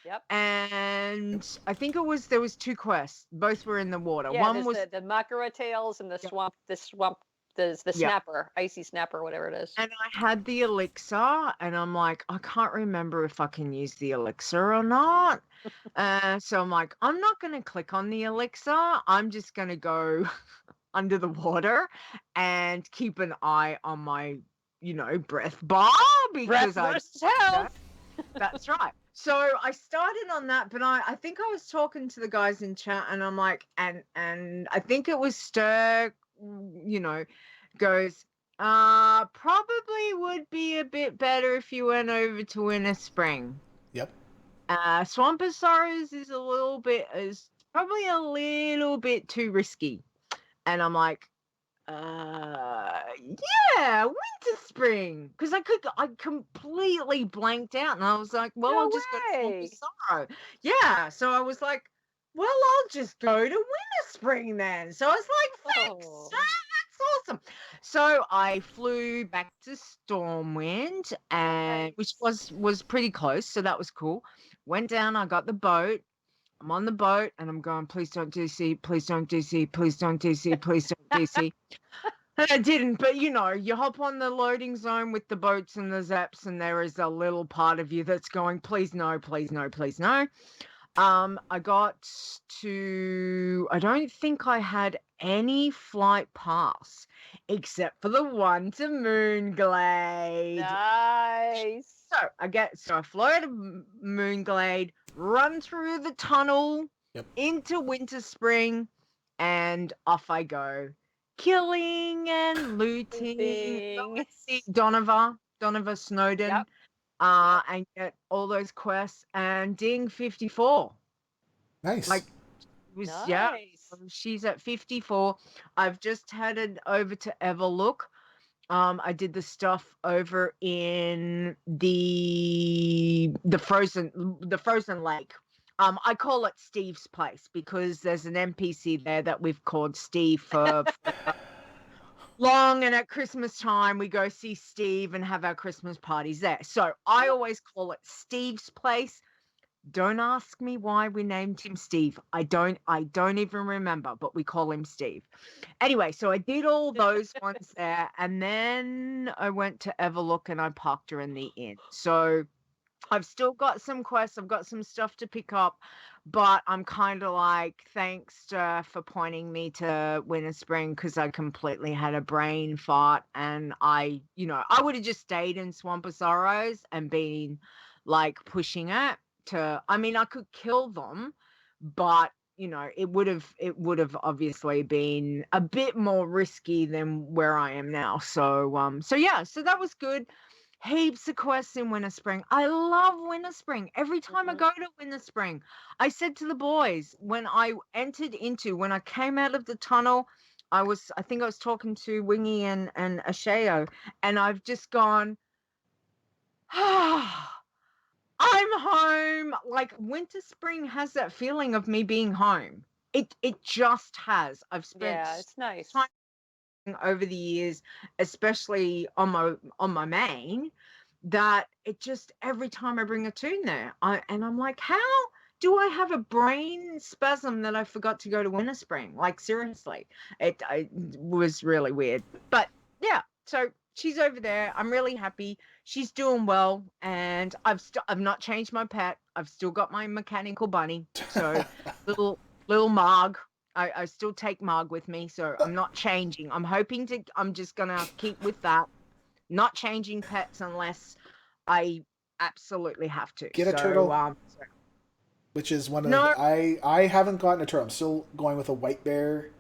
Yep. And I think there was 2 quests. Both were in the water. Yeah, one was the Makara tails and the snapper, icy snapper, whatever it is. And I had the elixir, and I'm like, I can't remember if I can use the elixir or not. So I'm like, I'm not going to click on the elixir. I'm just going to go under the water and keep an eye on my, breath bar because That's right. So I started on that, but I think I was talking to the guys in chat, and I'm like, and I think it was Stir, goes, probably would be a bit better if you went over to Winter Spring. Yep. Swamp of Sorrows is probably a little bit too risky. And I'm like, yeah, Winter Spring, because I completely blanked out, and I was like, well, I'll just go to Swamp of Sorrow. Yeah, so I was like, well, I'll just go to Winter Spring then. So I was like, thanks, that's awesome. So I flew back to Stormwind, and which was pretty close, so that was cool. Went down, I got the boat. I'm on the boat, and I'm going, please don't DC, please don't DC, please don't DC, please don't DC. And I didn't, but you hop on the loading zone with the boats and the zaps, and there is a little part of you that's going, please no, please no, please no. I got to, I don't think I had any flight pass except for the one to Moonglade. Nice. So I fly to Moonglade, run through the tunnel into Winter Spring, and off I go, killing and looting. See Donovan Snowden, and get all those quests and ding 54. Nice. Like, she's at 54. I've just headed over to Everlook. I did the stuff over in the frozen lake. I call it Steve's place because there's an NPC there that we've called Steve for long, and at Christmas time we go see Steve and have our Christmas parties there. So I always call it Steve's place. Don't ask me why we named him Steve. I don't even remember, but we call him Steve. Anyway, so I did all those ones there, and then I went to Everlook and I parked her in the inn. So I've still got some quests. I've got some stuff to pick up, but I'm kind of like, thanks for pointing me to Winter Spring, because I completely had a brain fart, and I would have just stayed in Swamp of Sorrows and been like pushing it. I could kill them, but it would have obviously been a bit more risky than where I am now. So that was good. Heaps of quests in Winter Spring. I love Winter Spring. Every time I go to Winter Spring, I said to the boys when I came out of the tunnel, I think I was talking to Wingy and Asheo, and I've just gone, I'm home. Like, Winter Spring has that feeling of me being home. It just has. I've spent it's nice time over the years, especially on my main, that it just, every time I bring a toon there, I'm like, how do I have a brain spasm that I forgot to go to Winter Spring? Like, seriously, it was really weird. But yeah, so she's over there. I'm really happy. she's doing well, and I've not changed my pet. I've still got my mechanical bunny. So little Marg. I still take Marg with me, so I'm not changing. I'm just gonna keep with that. Not changing pets unless I absolutely have to. Get a turtle. Which is one of I haven't gotten a turtle. I'm still going with a white bear,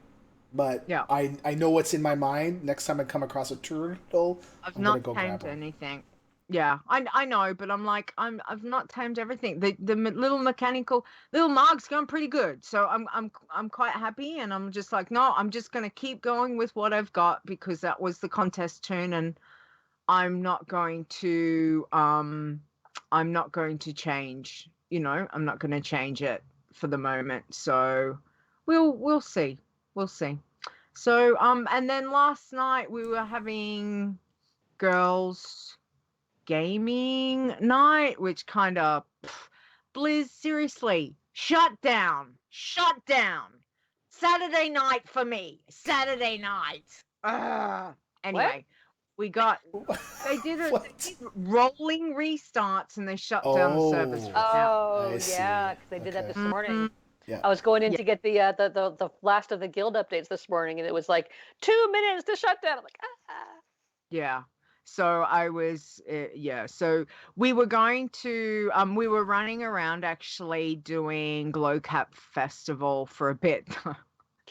but yeah. I know what's in my mind. Next time I come across a turtle, I've not tamed anything. Yeah, I know, but I've not tamed everything. The little Marg's going pretty good, so I'm quite happy, and I'm just like, no, I'm just gonna keep going with what I've got because that was the contest tune, and I'm not going to change. You know, I'm not going to change it for the moment. So we'll see. We'll see. So and then last night we were having girls gaming night, which kind of Blizz, seriously, shut down. Saturday night for me. Saturday night. Anyway. What? We got they did rolling restarts and they shut down the service. Oh yeah, because they did that this morning. Yeah. I was going in to get the last of the guild updates this morning, and it was like 2 minutes to shut down. I'm like, Yeah. So I was So we were going to we were running around actually doing Glowcap Festival for a bit.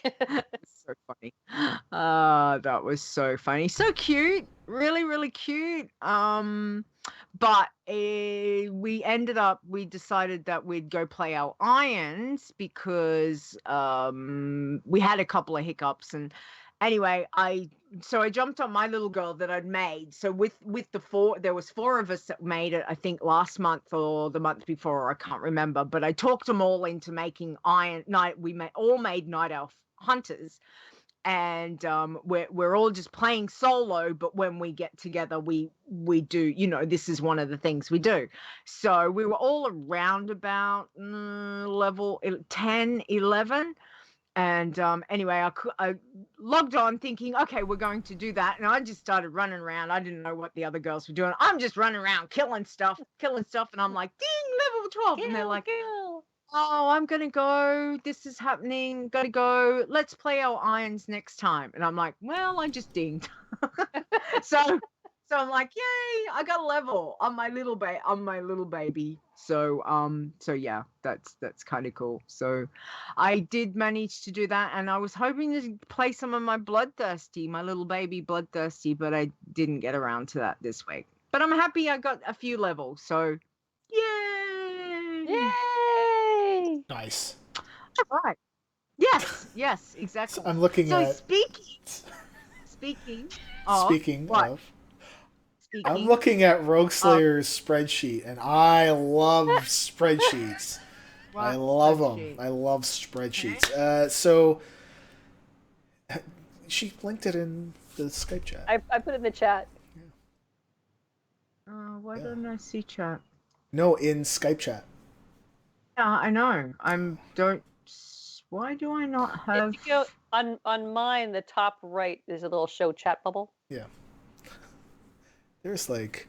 So funny. That was so funny. So cute. Really, really cute. But we decided that we'd go play our irons because we had a couple of hiccups, and anyway, I jumped on my little girl that I'd made. So with the there was 4 of us that made it, I think last month or the month before, I can't remember, but I talked them all into making we all made Night Elf Hunters, and we're all just playing solo, but when we get together we do, you know, this is one of the things we do. So we were all around about level 10, 11. And anyway, I logged on thinking, okay, we're going to do that. And I just started running around. I didn't know what the other girls were doing. I'm just running around killing stuff. And I'm like, ding, level 12. And they're like, oh, I'm going to go. This is happening. Got to go. Let's play our irons next time. And I'm like, well, I just dinged. So I'm like, yay, I got a level on my little baby. So yeah, that's kind of cool. So I did manage to do that, and I was hoping to play some of my my little baby Bloodthirsty, but I didn't get around to that this week. But I'm happy I got a few levels. So yay! yay! Nice. All right. Yes, exactly. So I'm looking at. Speaking of. I'm looking at Rogueslayer's spreadsheet, and I love spreadsheets. I love them. I love spreadsheets. Okay. So she linked it in the Skype chat. I put it in the chat. Why don't I see chat? No, in Skype chat. Yeah, I know. Why do I not have? If you go on mine, the top right, there's a little show chat bubble. Yeah. There's like.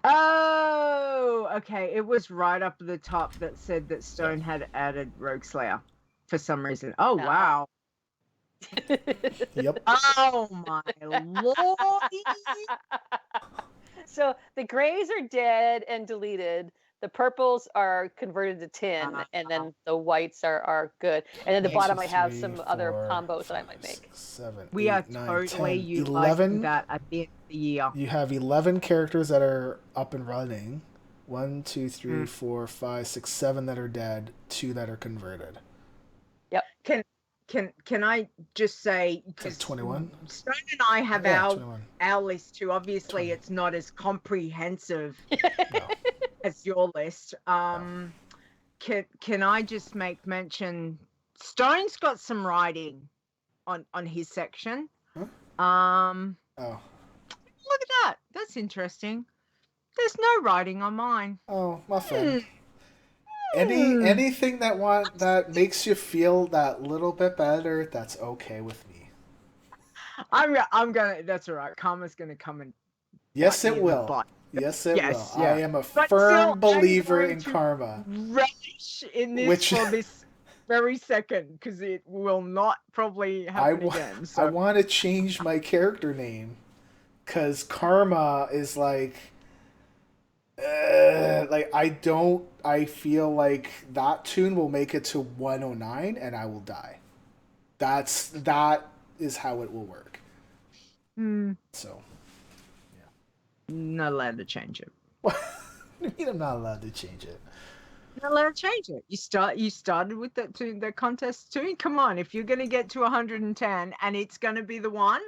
Oh, okay. It was right up at the top that said that Stone had added Rogueslayer for some reason. Oh, wow. Yep. Oh, my lord. So the grays are dead and deleted. The purples are converted to tin, and then the whites are good. And then the bottom, I have some other combos that I might make. 7, we 8, are 9, totally 10, utilizing 11. that at the end of the year. You have 11 characters that are up and running. 1, 2, 3, 4, 5, 6, 7 that are dead. 2 that are converted. Yep. Can I just say, because 21. Stone and I have our list too. Obviously, 20. It's not as comprehensive No. as your list. Can I just make mention? Stone's got some writing on his section. Huh? Oh. Look at that. That's interesting. There's no writing on mine. Oh, my friend. Anything that makes you feel that little bit better, that's okay with me. I'm gonna. That's all right. Karma's gonna come and Yes, bite me it in the will. butt. Yes, it Yes, will. yeah. I am a But firm still, believer I'm going in to karma. relish in this Which for this very second, because it will not probably happen again. I So want to change my character name because karma is like I feel like that tune will make it to 109 and I will die. That is how it will work. So not allowed to change it. I'm not allowed to change it. Not allowed to change it. You started with that tune, the contest tune. Come on, if you're gonna get to 110 and it's gonna be the one,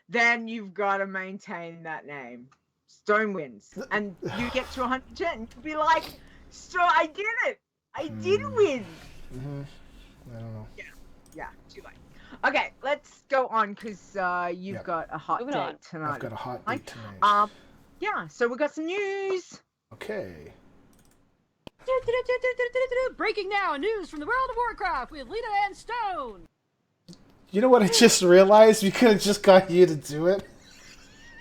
then you've got to maintain that name. Stone wins, and you get to 110, you'll be like, "So I did it. I did win." I don't know. Yeah, too late. Okay, let's go on because you've got a hot Moving date on. tonight. I've got a hot date tonight. Yeah. So we got some news. Okay. Breaking now, news from the World of Warcraft with Leeta and Stone. You know what I just realized? We could have just got you to do it.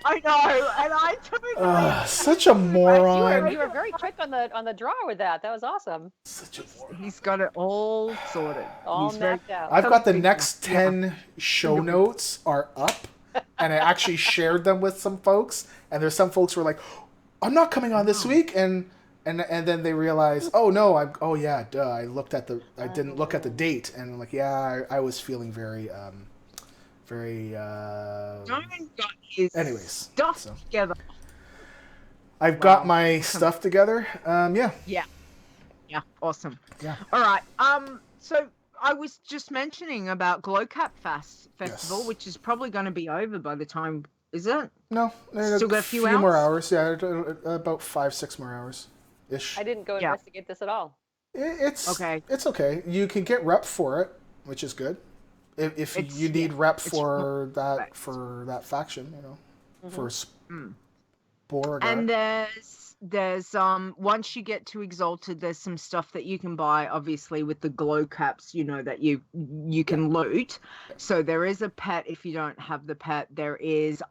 I know, and I totally. Such a moron. You were very quick on the draw with that. That was awesome. Such a moron. He's got it all sorted. All He's very- mapped out. I've got the next 10 show notes are up, and I actually shared them with some folks, and there's some folks who were like, I'm not coming on this week, and then they realize, oh no, I didn't look at the date, and I'm like, yeah, I was feeling very Diamond got his anyways, stuff so. together. I've got my stuff together. Yeah. Yeah, awesome. Yeah. All right. So I was just mentioning about Glowcap Festival, Yes. which is probably going to be over by the time. Is it? No, Still got a few more hours? hours. Yeah, about 5-6 more hours ish. I didn't go Yeah. investigate this at all. It's Okay. It's okay. You can get rep for it, which is good. If you need rep for that faction, for Beauregard. And there's once you get to Exalted, there's some stuff that you can buy, obviously with the glow caps, that you can loot. So there is a pet if you don't have the pet.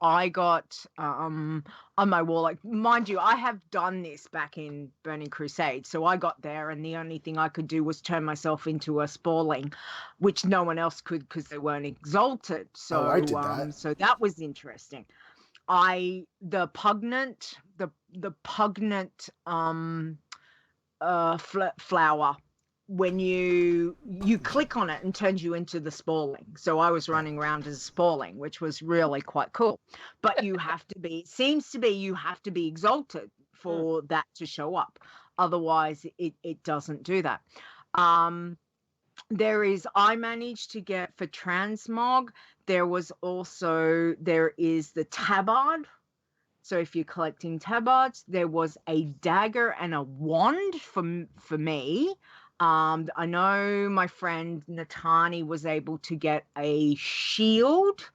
I got on my wall, like, mind you, I have done this back in Burning Crusade. So I got there and the only thing I could do was turn myself into a Sporling, which no one else could because they weren't Exalted. So I did that. So that was interesting. The pugnant flower, when you click on it and turns you into the Sporling. So I was running around as a Sporling, which was really quite cool. But you have to be Exalted for that to show up. Otherwise it doesn't do that. I managed to get for transmog, there is the tabard. So if you're collecting tabards, there was a dagger and a wand for me. I know my friend Natani was able to get a shield,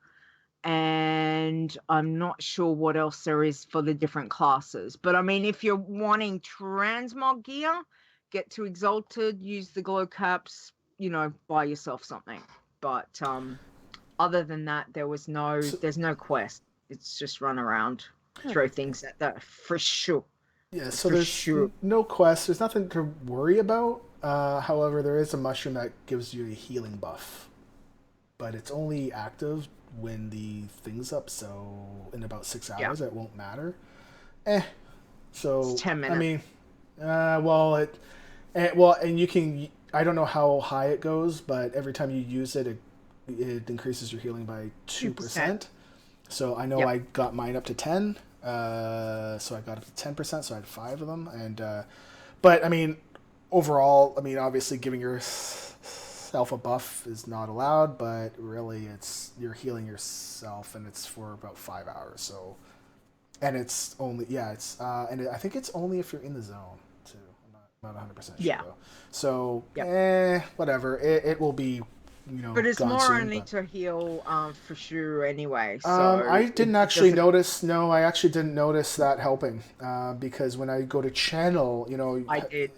and I'm not sure what else there is for the different classes. But I mean, if you're wanting transmog gear, get to Exalted, use the glow caps, buy yourself something. But other than that, there's no quest. It's just run around, throw things at that for sure. Yeah, so there's no quest. There's nothing to worry about. However, there is a mushroom that gives you a healing buff, but it's only active when the thing's up. So in about 6 hours, it won't matter. So it's 10 minutes. I mean, and you can. I don't know how high it goes, but every time you use it, it increases your healing by 2%. So I know I got mine up to 10. So I got up to 10%. So I had 5 of them, and but I mean, overall, obviously giving yourself a buff is not allowed, but really you're healing yourself, and it's for about 5 hours. So, and it's only and I think it's only if you're in the zone too. I'm not 100% sure though. So whatever. It will be. But it's more soon, only to heal for sure anyway. So I didn't actually notice. No, I actually didn't notice that helping because when I go to channel, I did.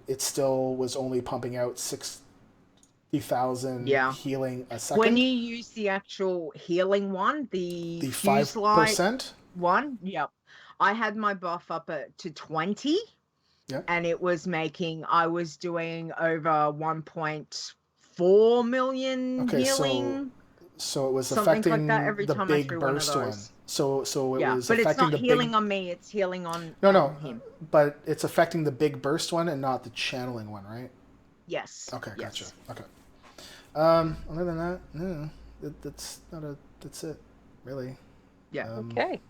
It still was only pumping out 6 50,000 healing a second. When you use the actual healing one, the 5% one, I had my buff up to 20. Yep. And it was I was doing over 1.4 million healing. So it was something affecting like that every the time big I threw burst one. one. So it was but affecting it's not the healing big... on me, it's healing on him. But it's affecting the big burst one and not the channeling one, right? Yes. Okay, gotcha. Yes. Okay. Other than that, no, that's it, really. Yeah. Okay.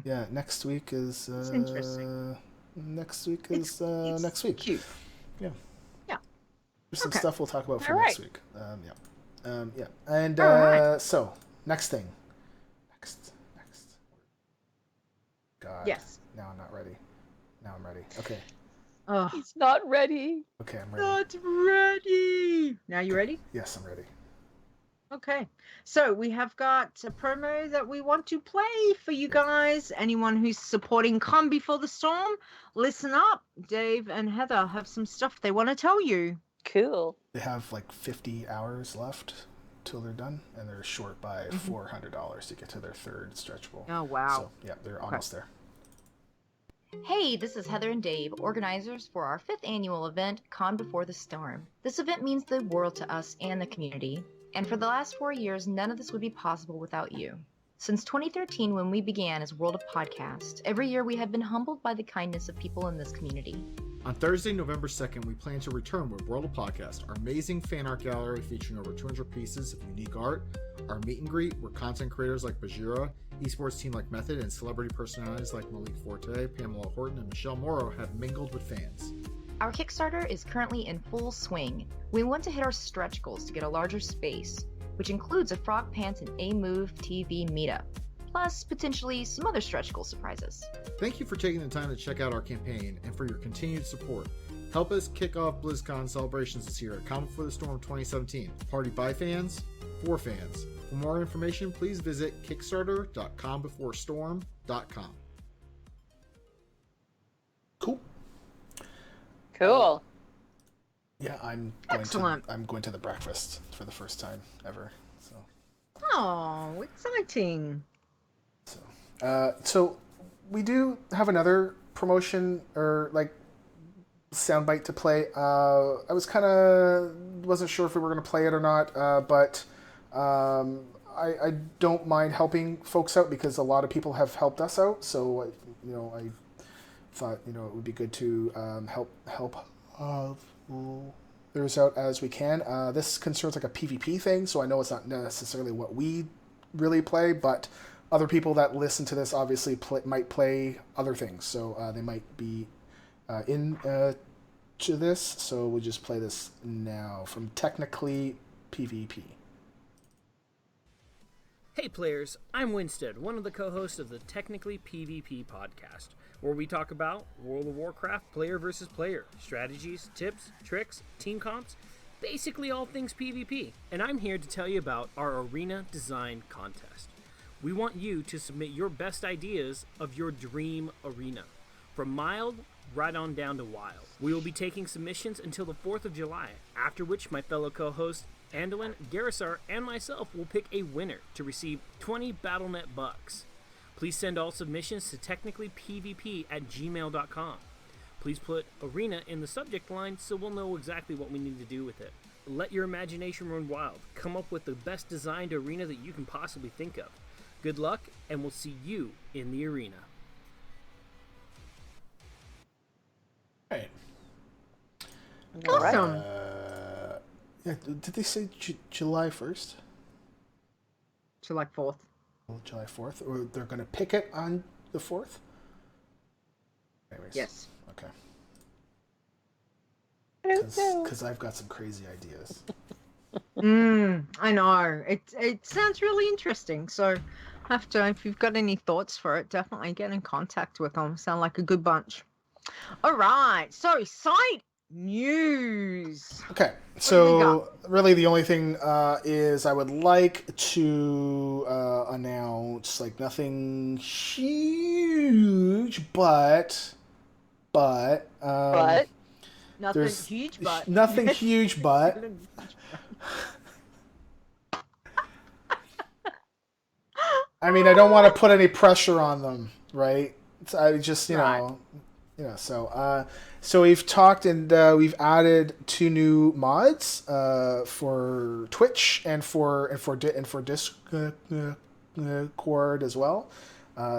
Yeah, next week is It's interesting. Next week is next week. Cute. Yeah. Yeah. There's some stuff we'll talk about for All next right. week. Yeah. And right. so next thing. Next. God. Yes. Now I'm not ready. Now I'm ready. Okay. Oh, He's not ready. Okay, I'm ready. not ready. Now you ready? Yes, I'm ready. Okay, so we have got a promo that we want to play for you guys. Anyone who's supporting Come Before the Storm, listen up. Dave and Heather have some stuff they want to tell you. Cool. They have like 50 hours left till they're done, and they're short by $400 to get to their third stretch goal. Oh, wow. So, yeah, they're almost there. Hey, this is Heather and Dave, organizers for our 5th annual event, Con Before the Storm. This event means the world to us and the community, and for the last 4 years, none of this would be possible without you. Since 2013, when we began as World of Podcast, every year we have been humbled by the kindness of people in this community. On Thursday, November 2nd, we plan to return with World of Podcast, our amazing fan art gallery featuring over 200 pieces of unique art, our meet and greet where content creators like Bajira, esports team like Method, and celebrity personalities like Malik Forte, Pamela Horton, and Michelle Morrow have mingled with fans. Our Kickstarter is currently in full swing. We want to hit our stretch goals to get a larger space, which includes a Frog Pants and A Move TV meetup, plus potentially some other stretch goal surprises. Thank you for taking the time to check out our campaign and for your continued support. Help us kick off BlizzCon celebrations this year at Come Before the Storm 2017. Party by fans, for fans. For more information, please visit kickstarter.combeforestorm.com. Cool. Cool. Yeah, I'm going to the breakfast for the first time ever. So. Oh, exciting. So we do have another promotion or like soundbite to play. I wasn't sure if we were going to play it or not, but I don't mind helping folks out because a lot of people have helped us out. So I thought it would be good to help others out as we can. This concerns like a PvP thing, so I know it's not necessarily what we really play, but other people that listen to this obviously might play other things, so they might be to this. So we'll just play this now from Technically PvP. Hey players, I'm Winstead, one of the co-hosts of the Technically PvP podcast, where we talk about World of Warcraft player versus player, strategies, tips, tricks, team comps, basically all things PvP. And I'm here to tell you about our arena design contest. We want you to submit your best ideas of your dream arena, from mild right on down to wild. We will be taking submissions until the 4th of July, after which my fellow co-hosts Andolin, Garisar, and myself will pick a winner to receive 20 BattleNet bucks. Please send all submissions to technicallypvp@gmail.com. Please put arena in the subject line so we'll know exactly what we need to do with it. Let your imagination run wild. Come up with the best designed arena that you can possibly think of. Good luck, and we'll see you in the arena. Right. Awesome. Yeah, did they say July 1st? July 4th. July 4th? Or they're going to pick it on the 4th? Anyways. Yes. Okay. I don't know. Because I've got some crazy ideas. I know. It sounds really interesting. So, if you've got any thoughts for it, definitely get in contact with them. Sound like a good bunch. All right. So, site news. Okay. So, really the only thing is I would like to announce, like, nothing huge, but Nothing huge, but nothing huge, but I mean, I don't want to put any pressure on them, right? I just, so we've talked and we've added 2 new mods for Twitch and for Discord as well.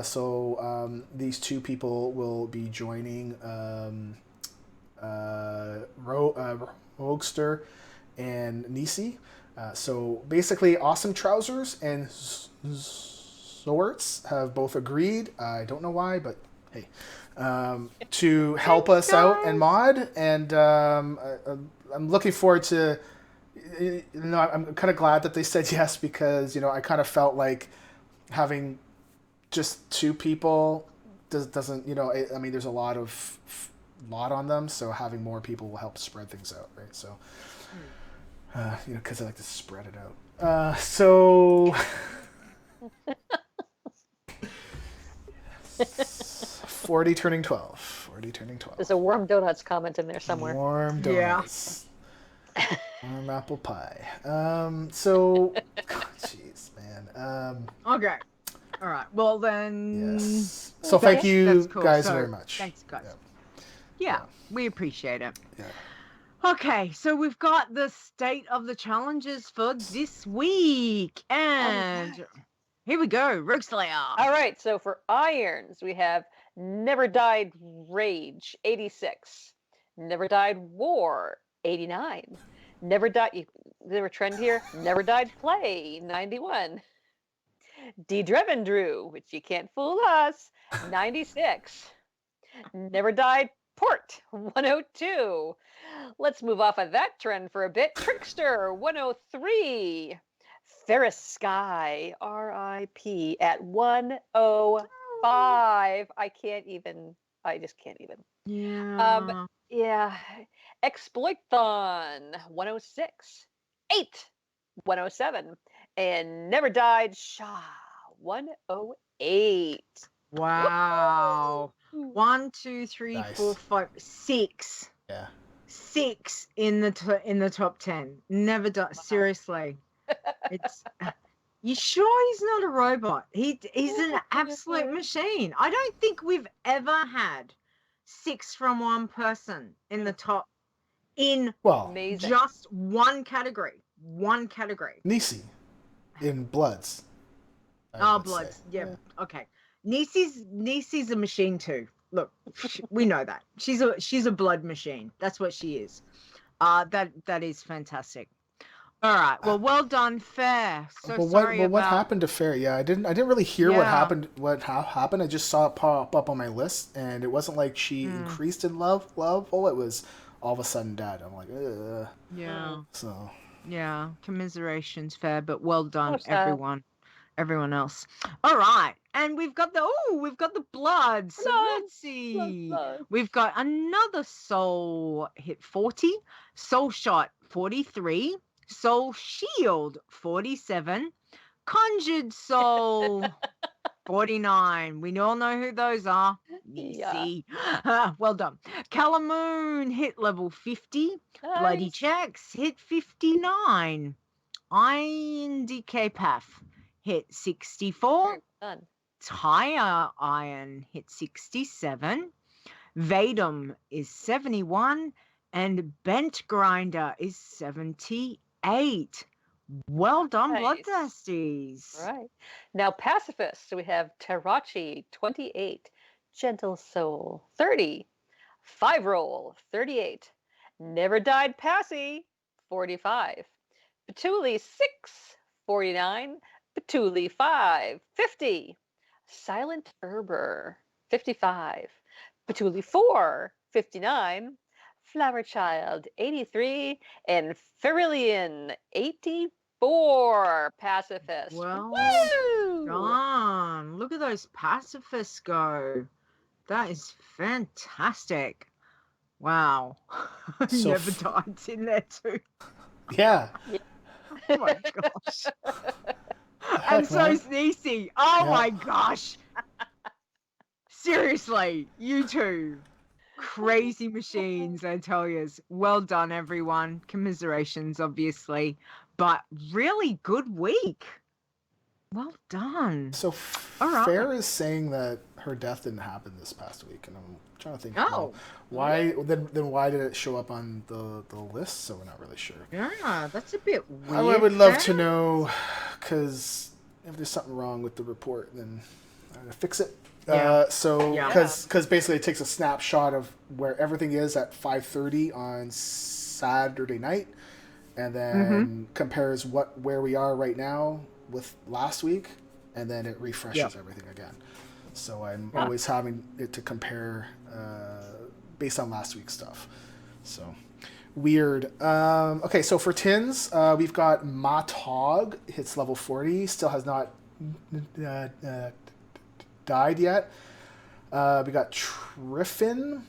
So these 2 people will be joining Rogueslayer and Nisi. So basically, Awesome Trousers and Swords have both agreed. I don't know why, but hey, to help us out and mod. And I'm looking forward to. I'm kind of glad that they said yes because I kind of felt like having just 2 people doesn't. I mean, there's a lot on them, so having more people will help spread things out, right? So, because I like to spread it out. So. 40 turning 12. 40 turning 12. There's a warm donuts comment in there somewhere. Warm donuts. Yeah. Warm apple pie. So, jeez, man. Okay. All right. Well then. Yes. So thank you cool. guys very much. Thanks, guys. Yeah, we appreciate it. Yeah. Okay, so we've got the state of the challenges for this week, and here we go, Rogueslayer. All right, so for irons, we have Never Died Rage, 86. Never Died War, 89. Never Died, there a trend here? Never Died Play, 91. D-Dreven Drew, which you can't fool us, 96. Never Died Port, 102. Let's move off of that trend for a bit. Trickster, 103. Ferris Sky, RIP, at 105. I just can't even. Yeah. Yeah. Exploiton, 106. 8, 107. And Never Died Shaw, 108. Wow. Woo! 1, 2, 3, Nice. 4, 5, 6. Yeah. 6 in the top 10. Never done. Seriously, it's. You sure he's not a robot? He's an absolute machine. I don't think we've ever had 6 from one person in the top in Amazing. just one category. One category. Nisi in Bloods. Bloods. Yeah. Okay. Nisi's a machine too. Look, we know that. She's a blood machine. That's what she is. That is fantastic. All right. Well done, Fair. What happened to Fair? Yeah, I didn't really hear what happened. How happened? I just saw it pop up on my list, and it wasn't like she increased in level. It was all of a sudden dead. I'm like, ugh. Yeah. So. Yeah. Commiserations, Fair, but well done, everyone else. All right. And we've got the blood. So let's see. Blood. We've got another soul hit 40, soul shot 43, soul shield 47, conjured soul 49. We all know who those are. Nisi. Well done. Calamoon hit level 50. Nice. Bloody Checks hit 59. Iron DK Path hit 64. Done. Tire Iron hit 67. Vadum is 71. And Bent Grinder is 78. Well done, Nice. Bloodthirsties. Right. Now, pacifists. So we have Tarachi, 28. Gentle Soul, 30. 5 Roll, 38. Never Died Passy, 45. Patuli, 6, 49. Patuli, 5, 50. Silent Herber, 55. Patuli, 4, 59. Flower Child, 83. And Ferillion, 84. Pacifist. Well Woo! done. Look at those pacifists go. That is fantastic. Wow. So Never Died's in there too. Yeah. Oh my gosh. And so's Nisi. Oh Yeah. my gosh. Seriously, you two. crazy machines, I tell you. Well done, everyone. Commiserations, obviously. But really good week. Well done. So Fair is saying that her death didn't happen this past week, and I'm trying to think. Oh, why? Then why did it show up on the list? So we're not really sure. Yeah, that's a bit weird. I would love to know, because if there's something wrong with the report, then I'm gonna fix it. Yeah. Because basically it takes a snapshot of where everything is at 5:30 on Saturday night, and then compares where we are right now with last week, and then it refreshes everything again. So I'm always having it to compare based on last week's stuff. So weird. Okay, so for Tins, we've got Matog, hits level 40, still has not died yet. We got Triffin,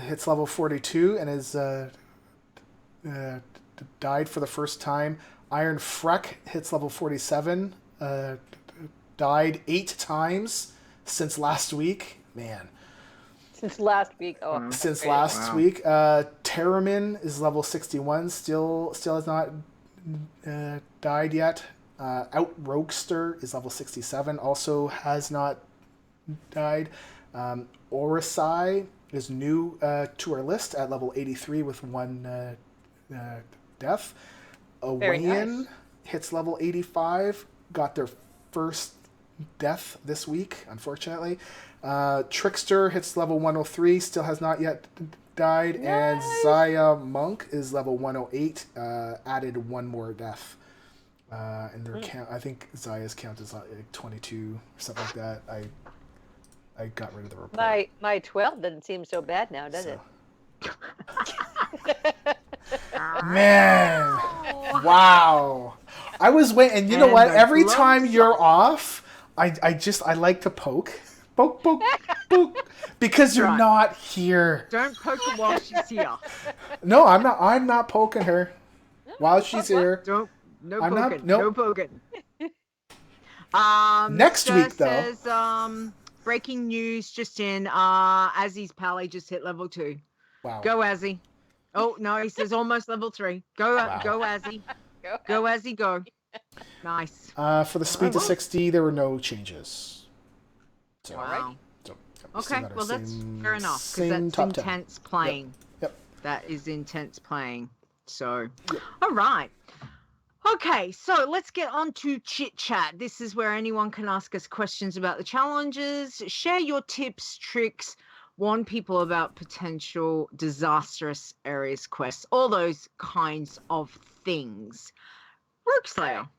hits level 42 and is died for the first time. Iron Freck hits level 47, died 8 times since last week. Man. Since last week. Oh. Since last week. Terramin is level 61, still has not died yet. Outroguester is level 67, also has not died. Orisai is new to our list at level 83 with 1 death. Owain hits level 85, got their first death this week, unfortunately. Trickster hits level 103, still has not yet died. Nice. And Zaya Monk is level 108, added 1 more death. And their count, I think Zaya's count is like 22 or something like that. I got rid of the report. My 12 doesn't seem so bad now, does it? Man, wow! I was waiting, and you know what? Every time you're off, I like to poke, because you're not here. Don't poke her while she's here. No, I'm not. I'm not poking her while she's here. No poking. Next week, though. Says, breaking news just in. Azzy's Pally just hit level 2. Wow. Go Azzy. Oh no, he says almost level 3. Go Azzy. Go Azzy, go. Nice. For the speed to 60, there were no changes. So, wow. So, okay, well that's fair enough, because that's intense 10. Playing. Yep. That is intense playing. So, all right. Okay, so let's get on to Chit Chat. This is where anyone can ask us questions about the challenges, share your tips, tricks, warn people about potential disastrous areas quests, all those kinds of things. Rogueslayer. Okay.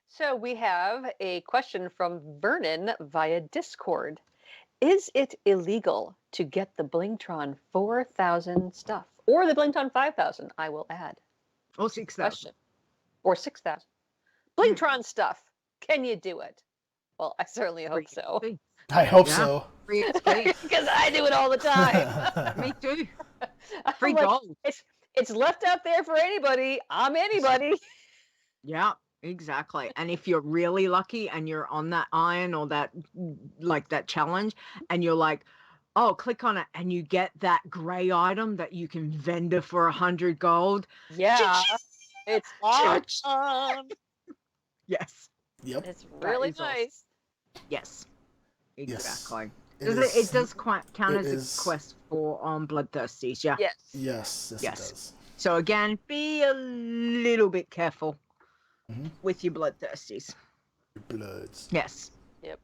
So we have a question from Vernon via Discord. Is it illegal to get the Blingtron 4,000 stuff? Or the Blingtron 5,000, I will add. Or 6,000. Or 6,000. Blingtron stuff. Can you do it? Well, I certainly hope so. I hope so. Because I do it all the time. Me too. Free gold. It's left out there for anybody. I'm anybody. Yeah, exactly. And if you're really lucky and you're on that iron or that challenge, and you're like, oh, click on it, and you get that gray item that you can vendor for 100 gold. Yeah. It's awesome. Yes. Yep. It's really nice. Awesome. Yes. Exactly. Yes. It does count as a quest for Bloodthirsties, yeah? Yes, it does. So again, be a little bit careful with your Bloodthirsties. Your bloods. Yes. Yep.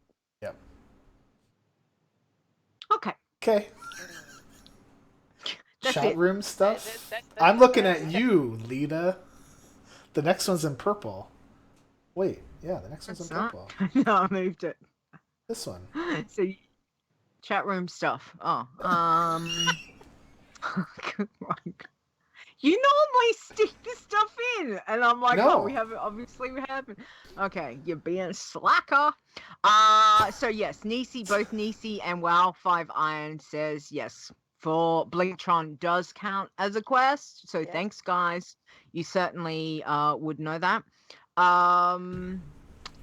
Okay. Chat room stuff? I'm looking at you, Leeta. The next one's in purple. Wait, yeah, the next one's in purple. No, I moved it. This one. So, chat room stuff. Oh, you normally stick this stuff in, and I'm like, no. Oh, we haven't. Obviously, we haven't. Okay, you're being a slacker. So yes, Nisi, both Nisi and WoW 5 Iron says yes. For Blingtron does count as a quest, so thanks, guys. You certainly would know that.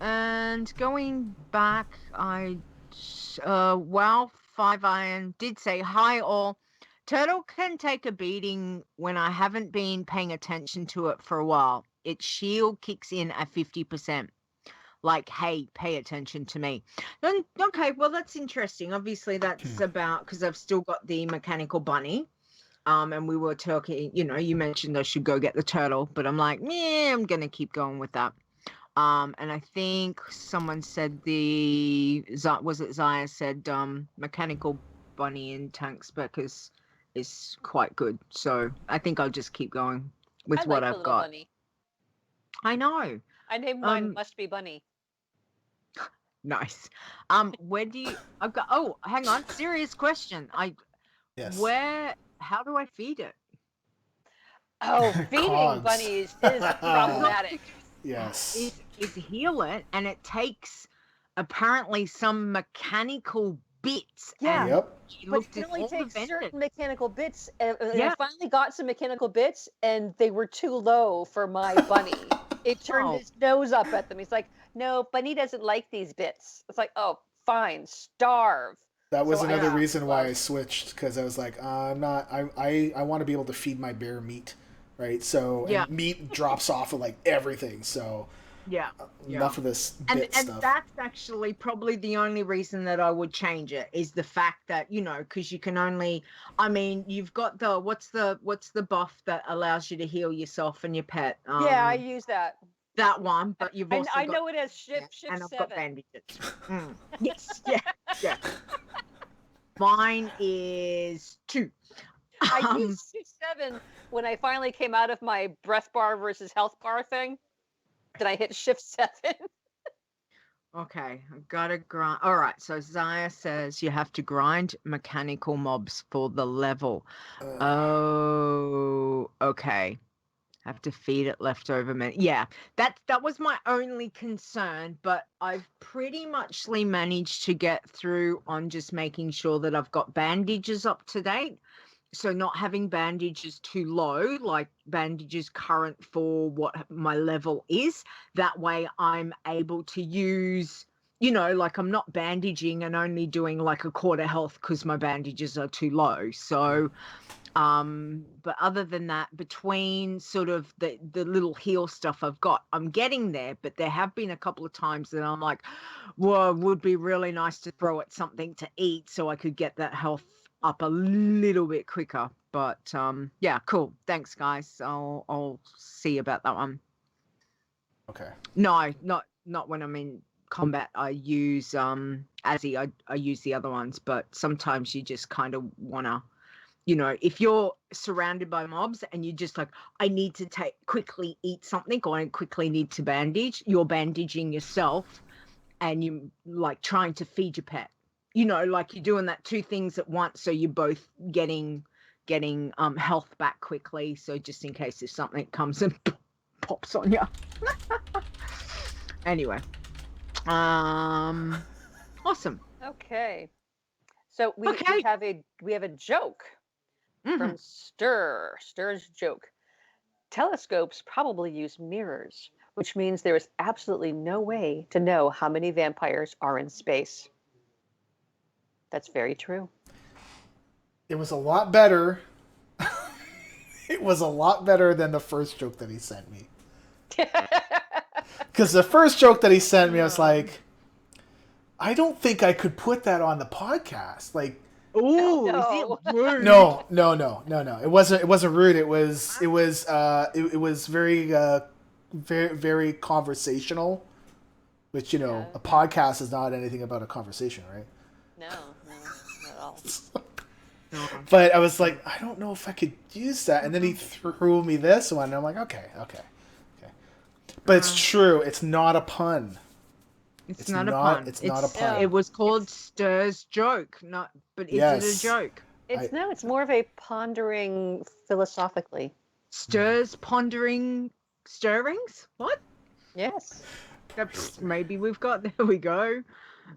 And going back, WoW 5 Iron did say, hi all. Turtle can take a beating when I haven't been paying attention to it for a while. Its shield kicks in at 50%. Like, hey, pay attention to me. Then, okay, well, that's interesting. Obviously, that's about, because I've still got the mechanical bunny. And we were talking, you mentioned I should go get the turtle, but I'm like, yeah, I'm going to keep going with that. And I think someone said was it Zaya said mechanical bunny in tank spec is quite good. So I think I'll just keep going with I what like the I've little got. bunny. I know. I named mine Must Be Bunny. Nice. Where do you? I've got. Oh, hang on. Serious question. Yes. How do I feed it? Oh, feeding Cogs. bunnies is problematic. Yes. Is heal it, and it takes apparently some mechanical bits. Yeah. And Yep. But it can only take certain mechanical bits. And Yeah. I finally got some mechanical bits, and they were too low for my bunny. It turned his nose up at them. He's like, no, bunny doesn't like these bits. It's like, oh, fine, starve. That was So another reason why I switched, because I was like, I want to be able to feed my bear meat, right? So and meat drops off of like everything. So enough of this bit stuff. And that's actually probably the only reason that I would change it is the fact that, because you can only, you've got the, what's the buff that allows you to heal yourself and your pet? Yeah, I use that. That one, but you've also I know it as shift and I've 7. got bandages. Yes, yeah. Mine is 2. I used shift 7 when I finally came out of my breath bar versus health bar thing. Then I hit shift 7. Okay, I've got to grind. All right, so Zaya says you have to grind mechanical mobs for the level. Oh, okay. Have to feed it leftover meat. Yeah, that was my only concern, but I've pretty much managed to get through on just making sure that I've got bandages up to date. So not having bandages too low, like bandages current for what my level is. That way I'm able to use, like I'm not bandaging and only doing like a quarter health because my bandages are too low. So but other than that, between sort of the little heal stuff I've got, I'm getting there, but there have been a couple of times that I'm like, well, it would be really nice to throw it something to eat so I could get that health up a little bit quicker. But yeah, cool. Thanks, guys. I'll see about that one. Okay. No, not when I'm in combat. I use Azzy. I use the other ones, but sometimes you just kind of wanna, if you're surrounded by mobs and you just like, I need to quickly eat something or I quickly need to bandage, you're bandaging yourself and you like trying to feed your pet. Like you're doing that 2 things at once, so you're both getting health back quickly. So just in case if something comes and pops on you. Anyway, awesome. Okay, so we have a joke from Stir's joke. Telescopes probably use mirrors, which means there is absolutely no way to know how many vampires are in space. That's very true. It was a lot better. It was a lot better than the first joke that he sent me. Because the first joke that he sent me, I was like, I don't think I could put that on the podcast. Like, ooh, no. Is it rude? No. It wasn't rude. It was very, very, very conversational. Which a podcast is not anything about a conversation, right? No, not at all. But I was like, I don't know if I could use that. And then he threw me this one, and I'm like, okay. But it's true. It's not a pun. It's not a pun. It's not a pun. It was called Stir's joke. But is it a joke? It's more of a pondering philosophically. Stir's pondering stirrings? What? Yes. Maybe there we go.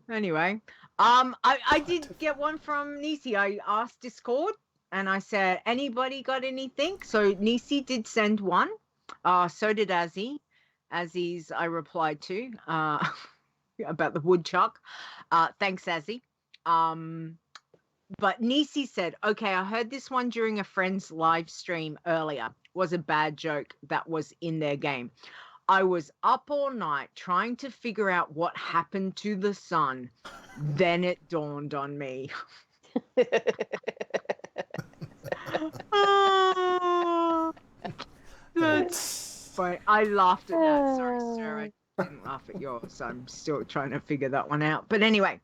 Anyway, I did get one from Nisi. I asked Discord and I said, anybody got anything? So Nisi did send one. So did Azzy. Azzy's I replied to about the woodchuck. Thanks, Azzy. But Nisi said, okay, I heard this one during a friend's live stream earlier. Was a bad joke that was in their game. I was up all night trying to figure out what happened to the sun. Then it dawned on me. Oh, that's funny. I laughed at that. Sorry, sir. I didn't laugh at yours. I'm still trying to figure that one out. But anyway,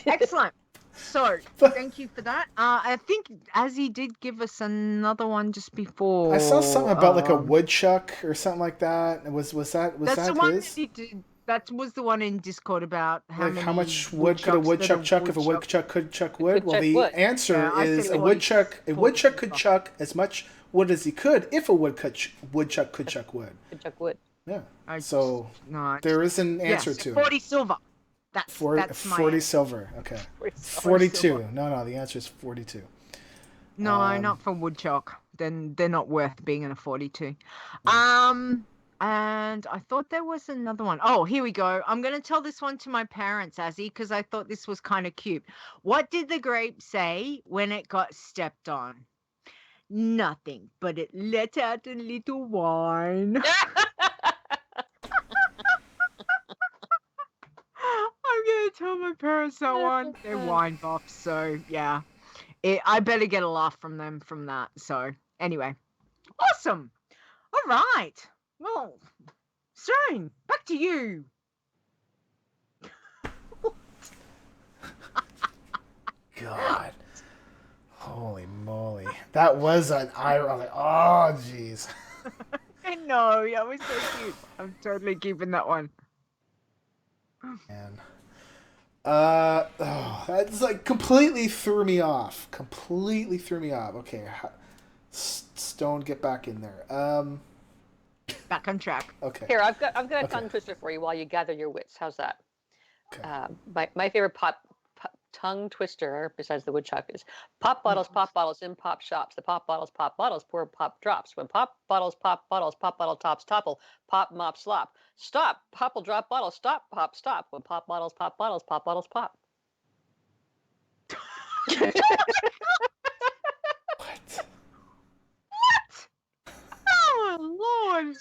excellent. So thank you for that. I think Azzy did give us another one just before. I saw something about like a woodchuck or something like that. Was that that's the his? One that, he did, that was the one in Discord about how much wood could a woodchuck chuck if a woodchuck could chuck wood? Well, the answer is a woodchuck could chuck as much wood as he could if a woodchuck could chuck wood. Could chuck wood. Yeah. There is an answer to 40 it. Silver. That's 40 silver. Okay. 42. No, the answer is 42. No, not for woodchuck. Then they're not worth being in a 42. And I thought there was another one. Oh, here we go. I'm going to tell this one to my parents, Azzy, because I thought this was kind of cute. What did the grape say when it got stepped on? Nothing, but it let out a little wine. I'm going to tell my parents that one. They're wine buffs, so yeah. I better get a laugh from them from that. So anyway, awesome. All right. Well, Stone, back to you. God. Holy moly. That was an eye roll. Like, oh, jeez. I know. That was so cute. I'm totally keeping that one. Man. That's like completely threw me off. Okay. Stone, get back in there. Back on track. Okay. Here, I've got a tongue twister for you while you gather your wits. How's that? Okay. My favorite tongue twister, besides the woodchuck, is pop bottles in pop shops. The pop bottles, pour pop drops. When pop bottle tops topple, pop mop slop. Stop, pop will drop bottle. Stop, pop, stop. When pop bottles pop. What? Oh, Lord.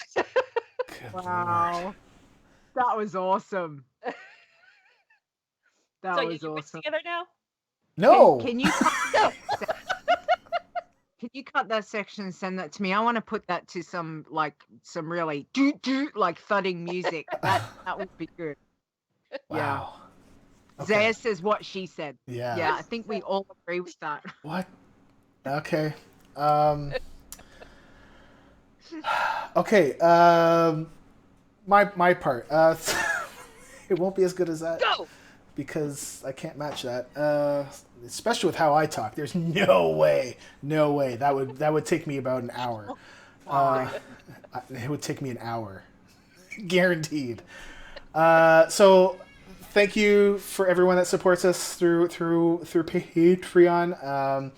Wow. Lord. That was awesome. That was you awesome. Together now? No. Can you can you cut that section and send that to me? I want to put that to some really like thudding music. That would be good. Wow. Yeah. Okay. Zaya says what she said. Yeah. Yeah, I think we all agree with that. What? Okay. Okay. My part. It won't be as good as that. Go. Because I can't match that. Especially with how I talk. There's no way. That would take me about an hour. It would take me an hour. Guaranteed. So thank you for everyone that supports us through Patreon.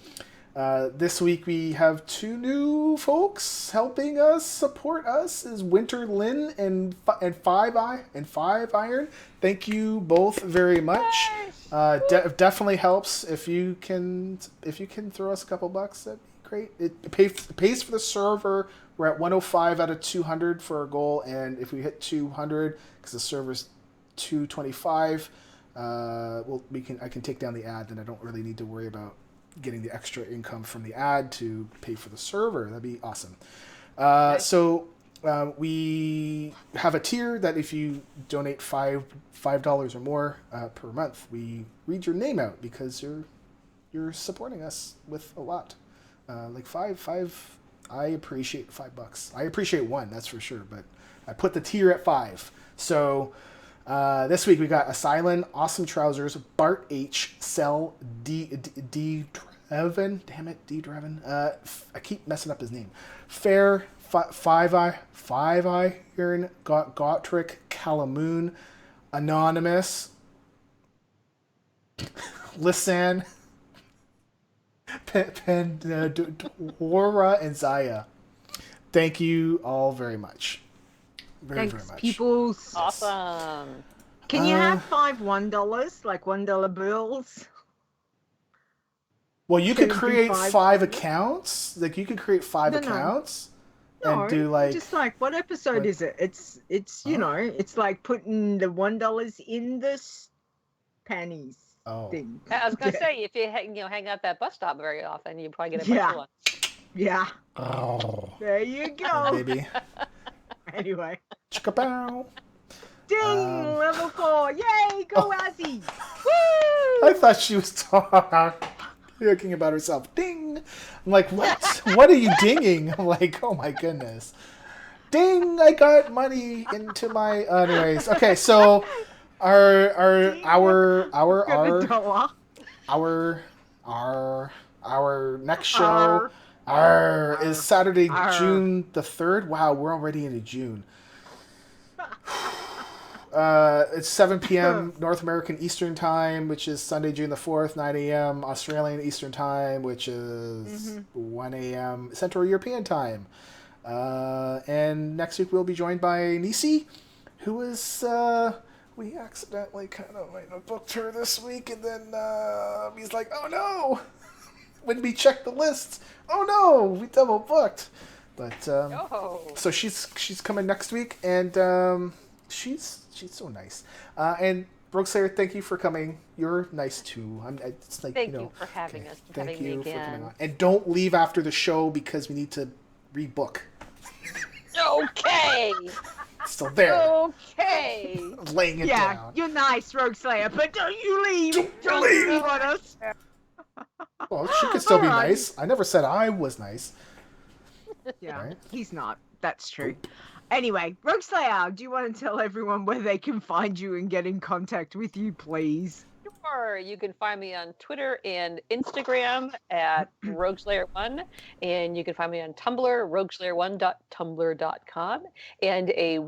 This week we have 2 new folks helping us support us is Winter Lynn and Five Iron. Thank you both very much. Definitely helps if you can throw us a couple bucks. That'd be great. It pays for the server. We're at 105 out of 200 for our goal, and if we hit 200, because the server's 225, I can take down the ad, and I don't really need to worry about getting the extra income from the ad to pay for the server. That'd be awesome. So we have a tier that if you donate $5 or more per month, we read your name out because you're supporting us with a lot. Like five. I appreciate $5. I appreciate 1, that's for sure. But I put the tier at 5. So this week we got Asylum, Awesome Trousers, Bart H, Cell, D Dreven, damn it, D Dreven. I keep messing up his name. Fair, Five Iron, Gotrick, Calamoon, Anonymous, Lisanne, Pandora, and Zaya. Thank you all very much. Very much. People. Awesome. Can you have $5 $1, like $1 bills? Well, you could create 5 5 accounts. Like, you could create 5 No. accounts No, and do like. just like what episode is it? It's it's like putting the $1 in the panties thing. I was gonna say, if you hang out at that bus stop very often, you probably get a bunch of ones. Yeah. Oh. There you go. Baby. Anyway. Chicka-bow. Ding! Level 4. Yay! Go Azzy! Woo! I thought she was talking about herself. Ding! I'm like, what? What are you dinging? I'm like, oh my goodness. Ding! I got money into my. Anyways, okay. So our next show is Saturday, June the 3rd. Wow, we're already into June. It's 7 p.m. North American Eastern Time, which is Sunday, June the 4th, 9 a.m. Australian Eastern Time, which is 1 a.m. Central European Time. And next week we'll be joined by Nisi, who is, we accidentally kind of booked her this week, and then he's like, oh no! When we checked the lists, oh no! We double booked! But, so she's coming next week, and, she's so nice. And Rogueslayer, thank you for coming. You're nice too. It's like, thank you for having us. Thank you for coming on. And don't leave after the show because we need to rebook. Okay. Still there. Okay. Laying it down. Yeah, you're nice, Rogueslayer, but don't you leave. Don't leave on us. Well, she could still be nice. I never said I was nice. Yeah, right? He's not. That's true. Anyway, Rogueslayer, do you want to tell everyone where they can find you and get in contact with you, please? Sure. You can find me on Twitter and Instagram at Rogueslayer1, and you can find me on Tumblr, rogueslayer1.tumblr.com, and a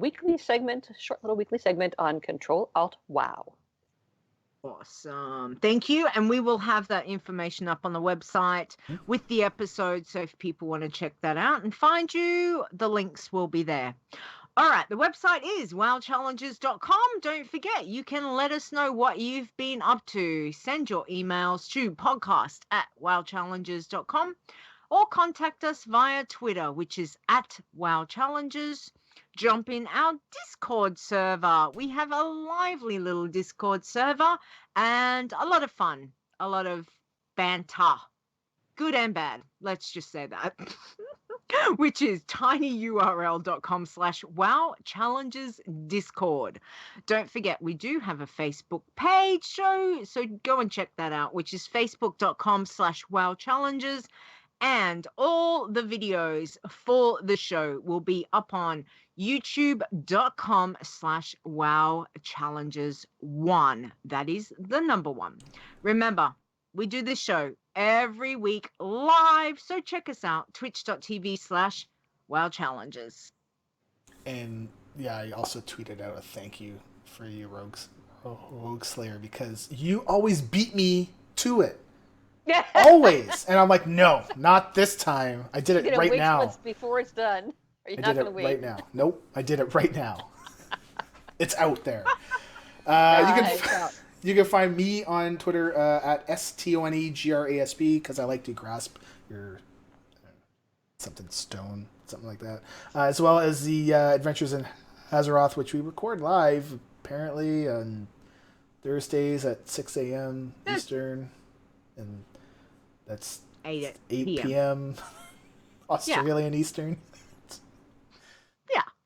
short little weekly segment on Control-Alt-WoW. Awesome. Thank you. And we will have that information up on the website with the episode. So if people want to check that out and find you, the links will be there. All right. The website is wowchallenges.com. Don't forget, you can let us know what you've been up to. Send your emails to podcast@wowchallenges.com or contact us via Twitter, which is @wowchallenges. Jump in our Discord server. We have a lively little Discord server and a lot of fun, a lot of banter, good and bad. Let's just say that, which is tinyurl.com/wowchallengesdiscord. Don't forget, we do have a Facebook page, so go and check that out, which is facebook.com/wowchallenges. And all the videos for the show will be up on youtube.com/wowchallenges1. That is the number 1. Remember, we do this show every week live, so check us out, twitch.tv/wowchallenges. And yeah, I also tweeted out a thank you for you, Rogueslayer, because you always beat me to it. Always. And I'm like, no, not this time. I did it right now. Before it's done. Are you not going to wait? Right now. Nope, I did it right now. It's out there. You can find me on Twitter at STONEGRASP because I like to grasp your something like that. As well as the Adventures in Azeroth, which we record live apparently on Thursdays at 6 a.m. Eastern, and that's 8 p.m. Australian Eastern.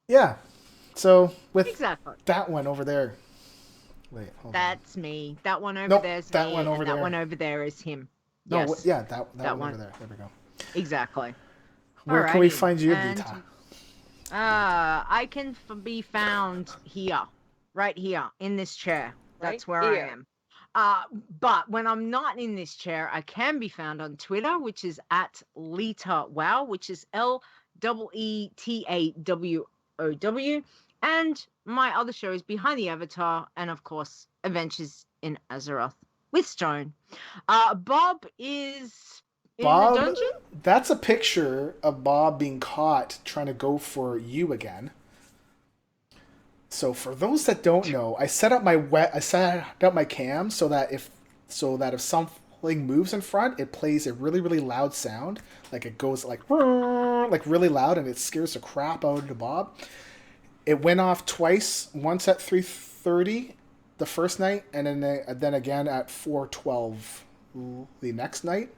Yeah. So with that one over there. Wait, hold That's me. That one over there is that me. One over and there. that one over there is him. No, yes. Yeah, that one over there. There we go. Exactly. Where can we find you, Leeta? I can be found here, right here, in this chair. That's where I am. But when I'm not in this chair, I can be found on Twitter, which is at LeetaWow, which is LEETAWOW. And my other show is Behind the Avatar, and of course, Adventures in Azeroth with Stone. Bob is in the dungeon. That's a picture of Bob being caught trying to go for you again. So for those that don't know, I set up my cam so that if some moves in front, it plays a really, really loud sound. Like it goes like really loud, and it scares the crap out of Bob. It went off twice, once at 3:30 the first night, and then again at 4:12 the next night.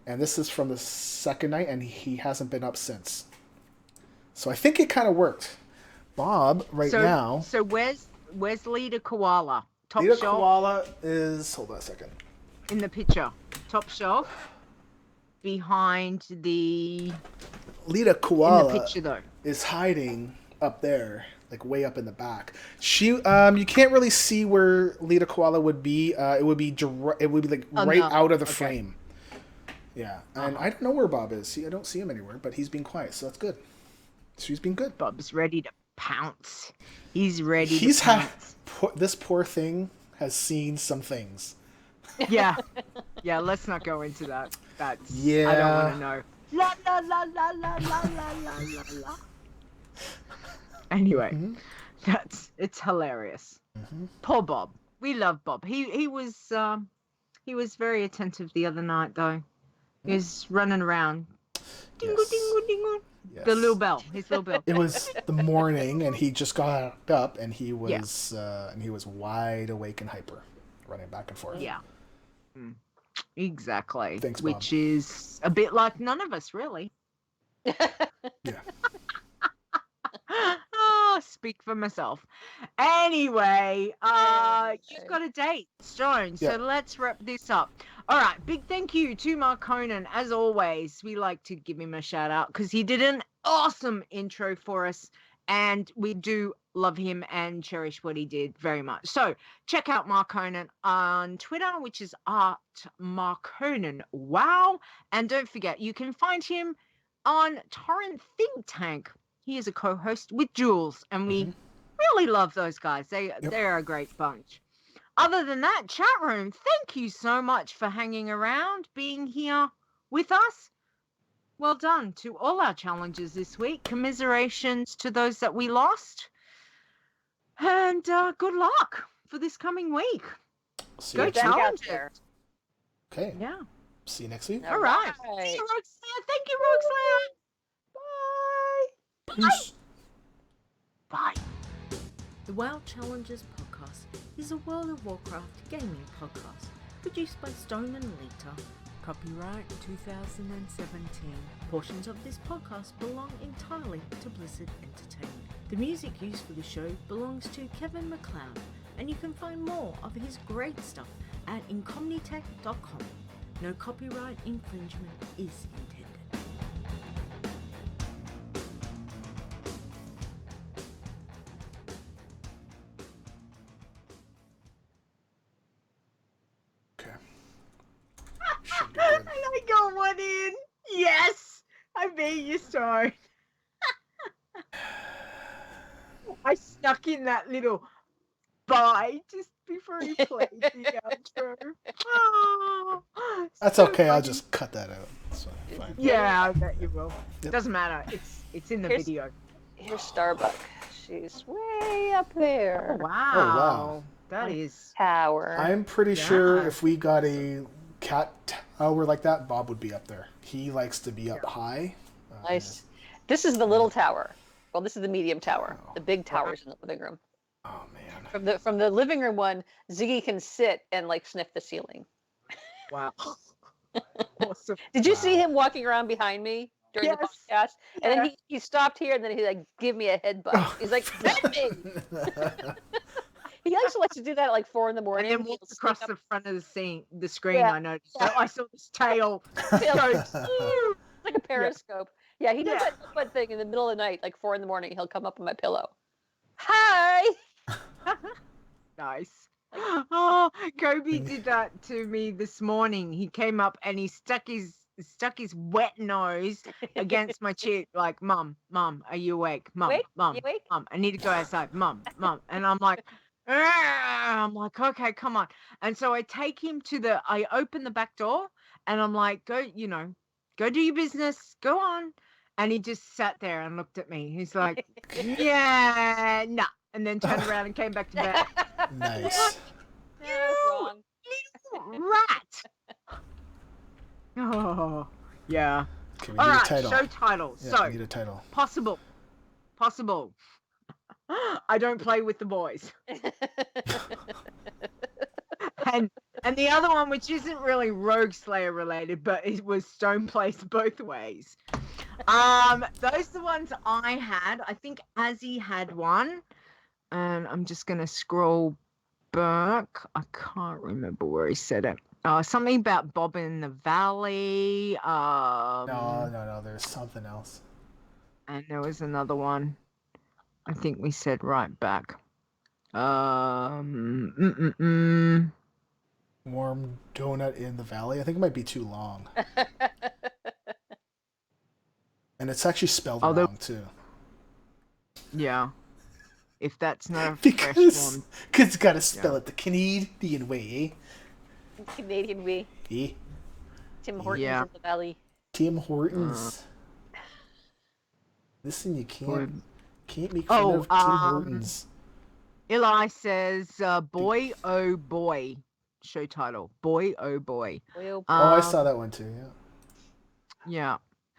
And this is from the second night, and he hasn't been up since. So I think it kind of worked. Bob, now... So where's Leeta Koala? Top Leeta shelf? Koala is... Hold on a second. In the picture. Top shelf. Behind the... Leeta Koala in the picture, though. Is hiding up there, like way up in the back. She, you can't really see where Leeta Koala would be. It would be like right out of the frame. Yeah, and I don't know where Bob is. I don't see him anywhere, but he's being quiet, so that's good. She's been good. Bob's ready to pounce. He's ready to pounce. This poor thing has seen some things. Yeah. Yeah, let's not go into that. That's... Yeah. I don't want to know. La la la la la la la la la. Anyway, it's hilarious. Poor Bob. We love Bob. He was very attentive the other night, though. He was running around. Dingle, dingle, dingle. Yes. The little bell. His little bell. It was the morning, and he just got up, and he was wide awake and hyper, running back and forth. Yeah. Exactly. Thanks, Bob. Which is a bit like none of us, really. Yeah. Oh, speak for myself. Anyway, you've got a date, Stone. So let's wrap this up. All right, big thank you to Mark Conan. As always, we like to give him a shout out because he did an awesome intro for us, and we do love him and cherish what he did very much. So check out Mark Conan on Twitter, which is @MarkConanWow. And don't forget, you can find him on Torrent Think Tank. He is a co-host with Jules, and we really love those guys. They're a great bunch. Other than that, chat room, thank you so much for hanging around, being here with us. Well done to all our challenges this week. Commiserations to those that we lost. And good luck for this coming week. Go challenge it. Okay. Yeah. See you next week. All right. See you, Rogueslayer. Thank you, Rogueslayer. Bye. Peace. Bye. The WoW Challenges podcast is a World of Warcraft gaming podcast produced by Stone and Leeta. Copyright 2017. Portions of this podcast belong entirely to Blizzard Entertainment. The music used for the show belongs to Kevin MacLeod, and you can find more of his great stuff at incomnitech.com. No copyright infringement is intended. And I got one in. Yes, I beat you, Stone. I snuck in that little bye just before he played the outro. Oh, that's so okay. funny. I'll just cut that out. That's fine. Yeah, I bet you will. Yep. Doesn't matter. It's in the video. Here's Starbuck. She's way up there. Oh, wow. Oh, wow. That is tower. I'm pretty sure if we got a cat tower like that, Bob would be up there. He likes to be up high. Nice. This is the little tower. Well, this is the medium tower. The big tower's in the living room. Oh man. From the living room one, Ziggy can sit and like sniff the ceiling. wow. Awesome. Did you see him walking around behind me during the podcast? And then he stopped here and then he like give me a headbutt. He's like, "Pet me!" He also likes to do that at like 4 a.m. And then walks across the front of the screen. Yeah. I noticed. Yeah. I saw this tail. It's like a periscope. Yeah, he does that headbutt thing in the middle of the night, like 4 a.m. He'll come up on my pillow. Hi. Nice. Oh, Kobe did that to me this morning. He came up and he stuck his wet nose against my cheek, like, Mum, are you awake? Mum, Mum, I need to go outside. Mum. And I'm like, okay, come on. And so I take him I open the back door and I'm like, go do your business, go on. And he just sat there and looked at me. He's like, yeah, nah. And then turned around and came back to bed. Nice. You little rat. Oh, yeah. Okay, we All need a right, title. show title. Yeah, So, we need a title. possible. I don't play with the boys. and the other one, which isn't really Rogueslayer related, but it was Stone Plays both ways. Those are the ones I had. I think Azzy had one, and I'm just gonna scroll back. I can't remember where he said it. Something about Bob in the Valley. No. There's something else. And there was another one. I think we said right back. Warm donut in the valley. I think it might be too long. And it's actually spelled wrong too. Yeah. If that's not a fresh Because one. it's got to spell it the Canadian way, eh? Canadian way. Eh? Tim Hortons in the valley. Tim Hortons. Listen, you can't make fun of Tim Hortons. Eli says, boy, oh boy. Show title. Boy, oh boy. I saw that one too, yeah. Yeah.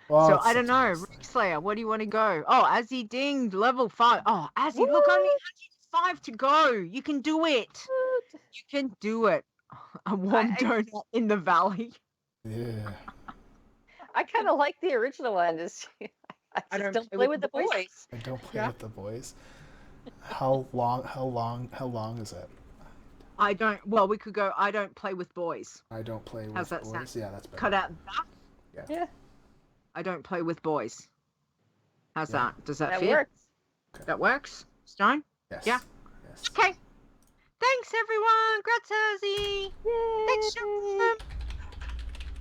Well, so, I don't know. Rogueslayer, where do you want to go? Oh, Azzy dinged level 5. Oh, Azzy, look, only 105 to go. You can do it. What? You can do it. A warm donut in the valley. Yeah. I kind of like the original one. I don't don't play with the boys. I don't play with the boys. How long is it? I don't. Well, we could go. I don't play with boys. I don't play with How's that boys. sound? Yeah, that's better. Cut out that. Yeah. I don't play with boys. How's that? Does that That fit? works. Okay. That works. Stone. Yes. Yeah. Yes. Okay. Thanks, everyone. Grats, Azzy. Thanks, Sean.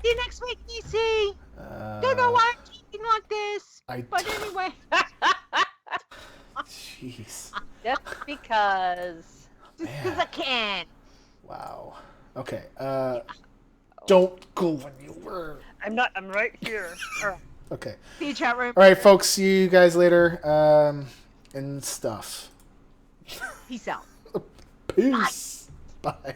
See you next week, DC. Don't know why I'm talking like this. But anyway. Jeez. Just because. Just because I can. Wow. Okay. Don't go anywhere. I'm not. I'm right here. Okay. See you, chat room. All right, folks. See you guys later. And stuff. Peace out. Peace. Bye.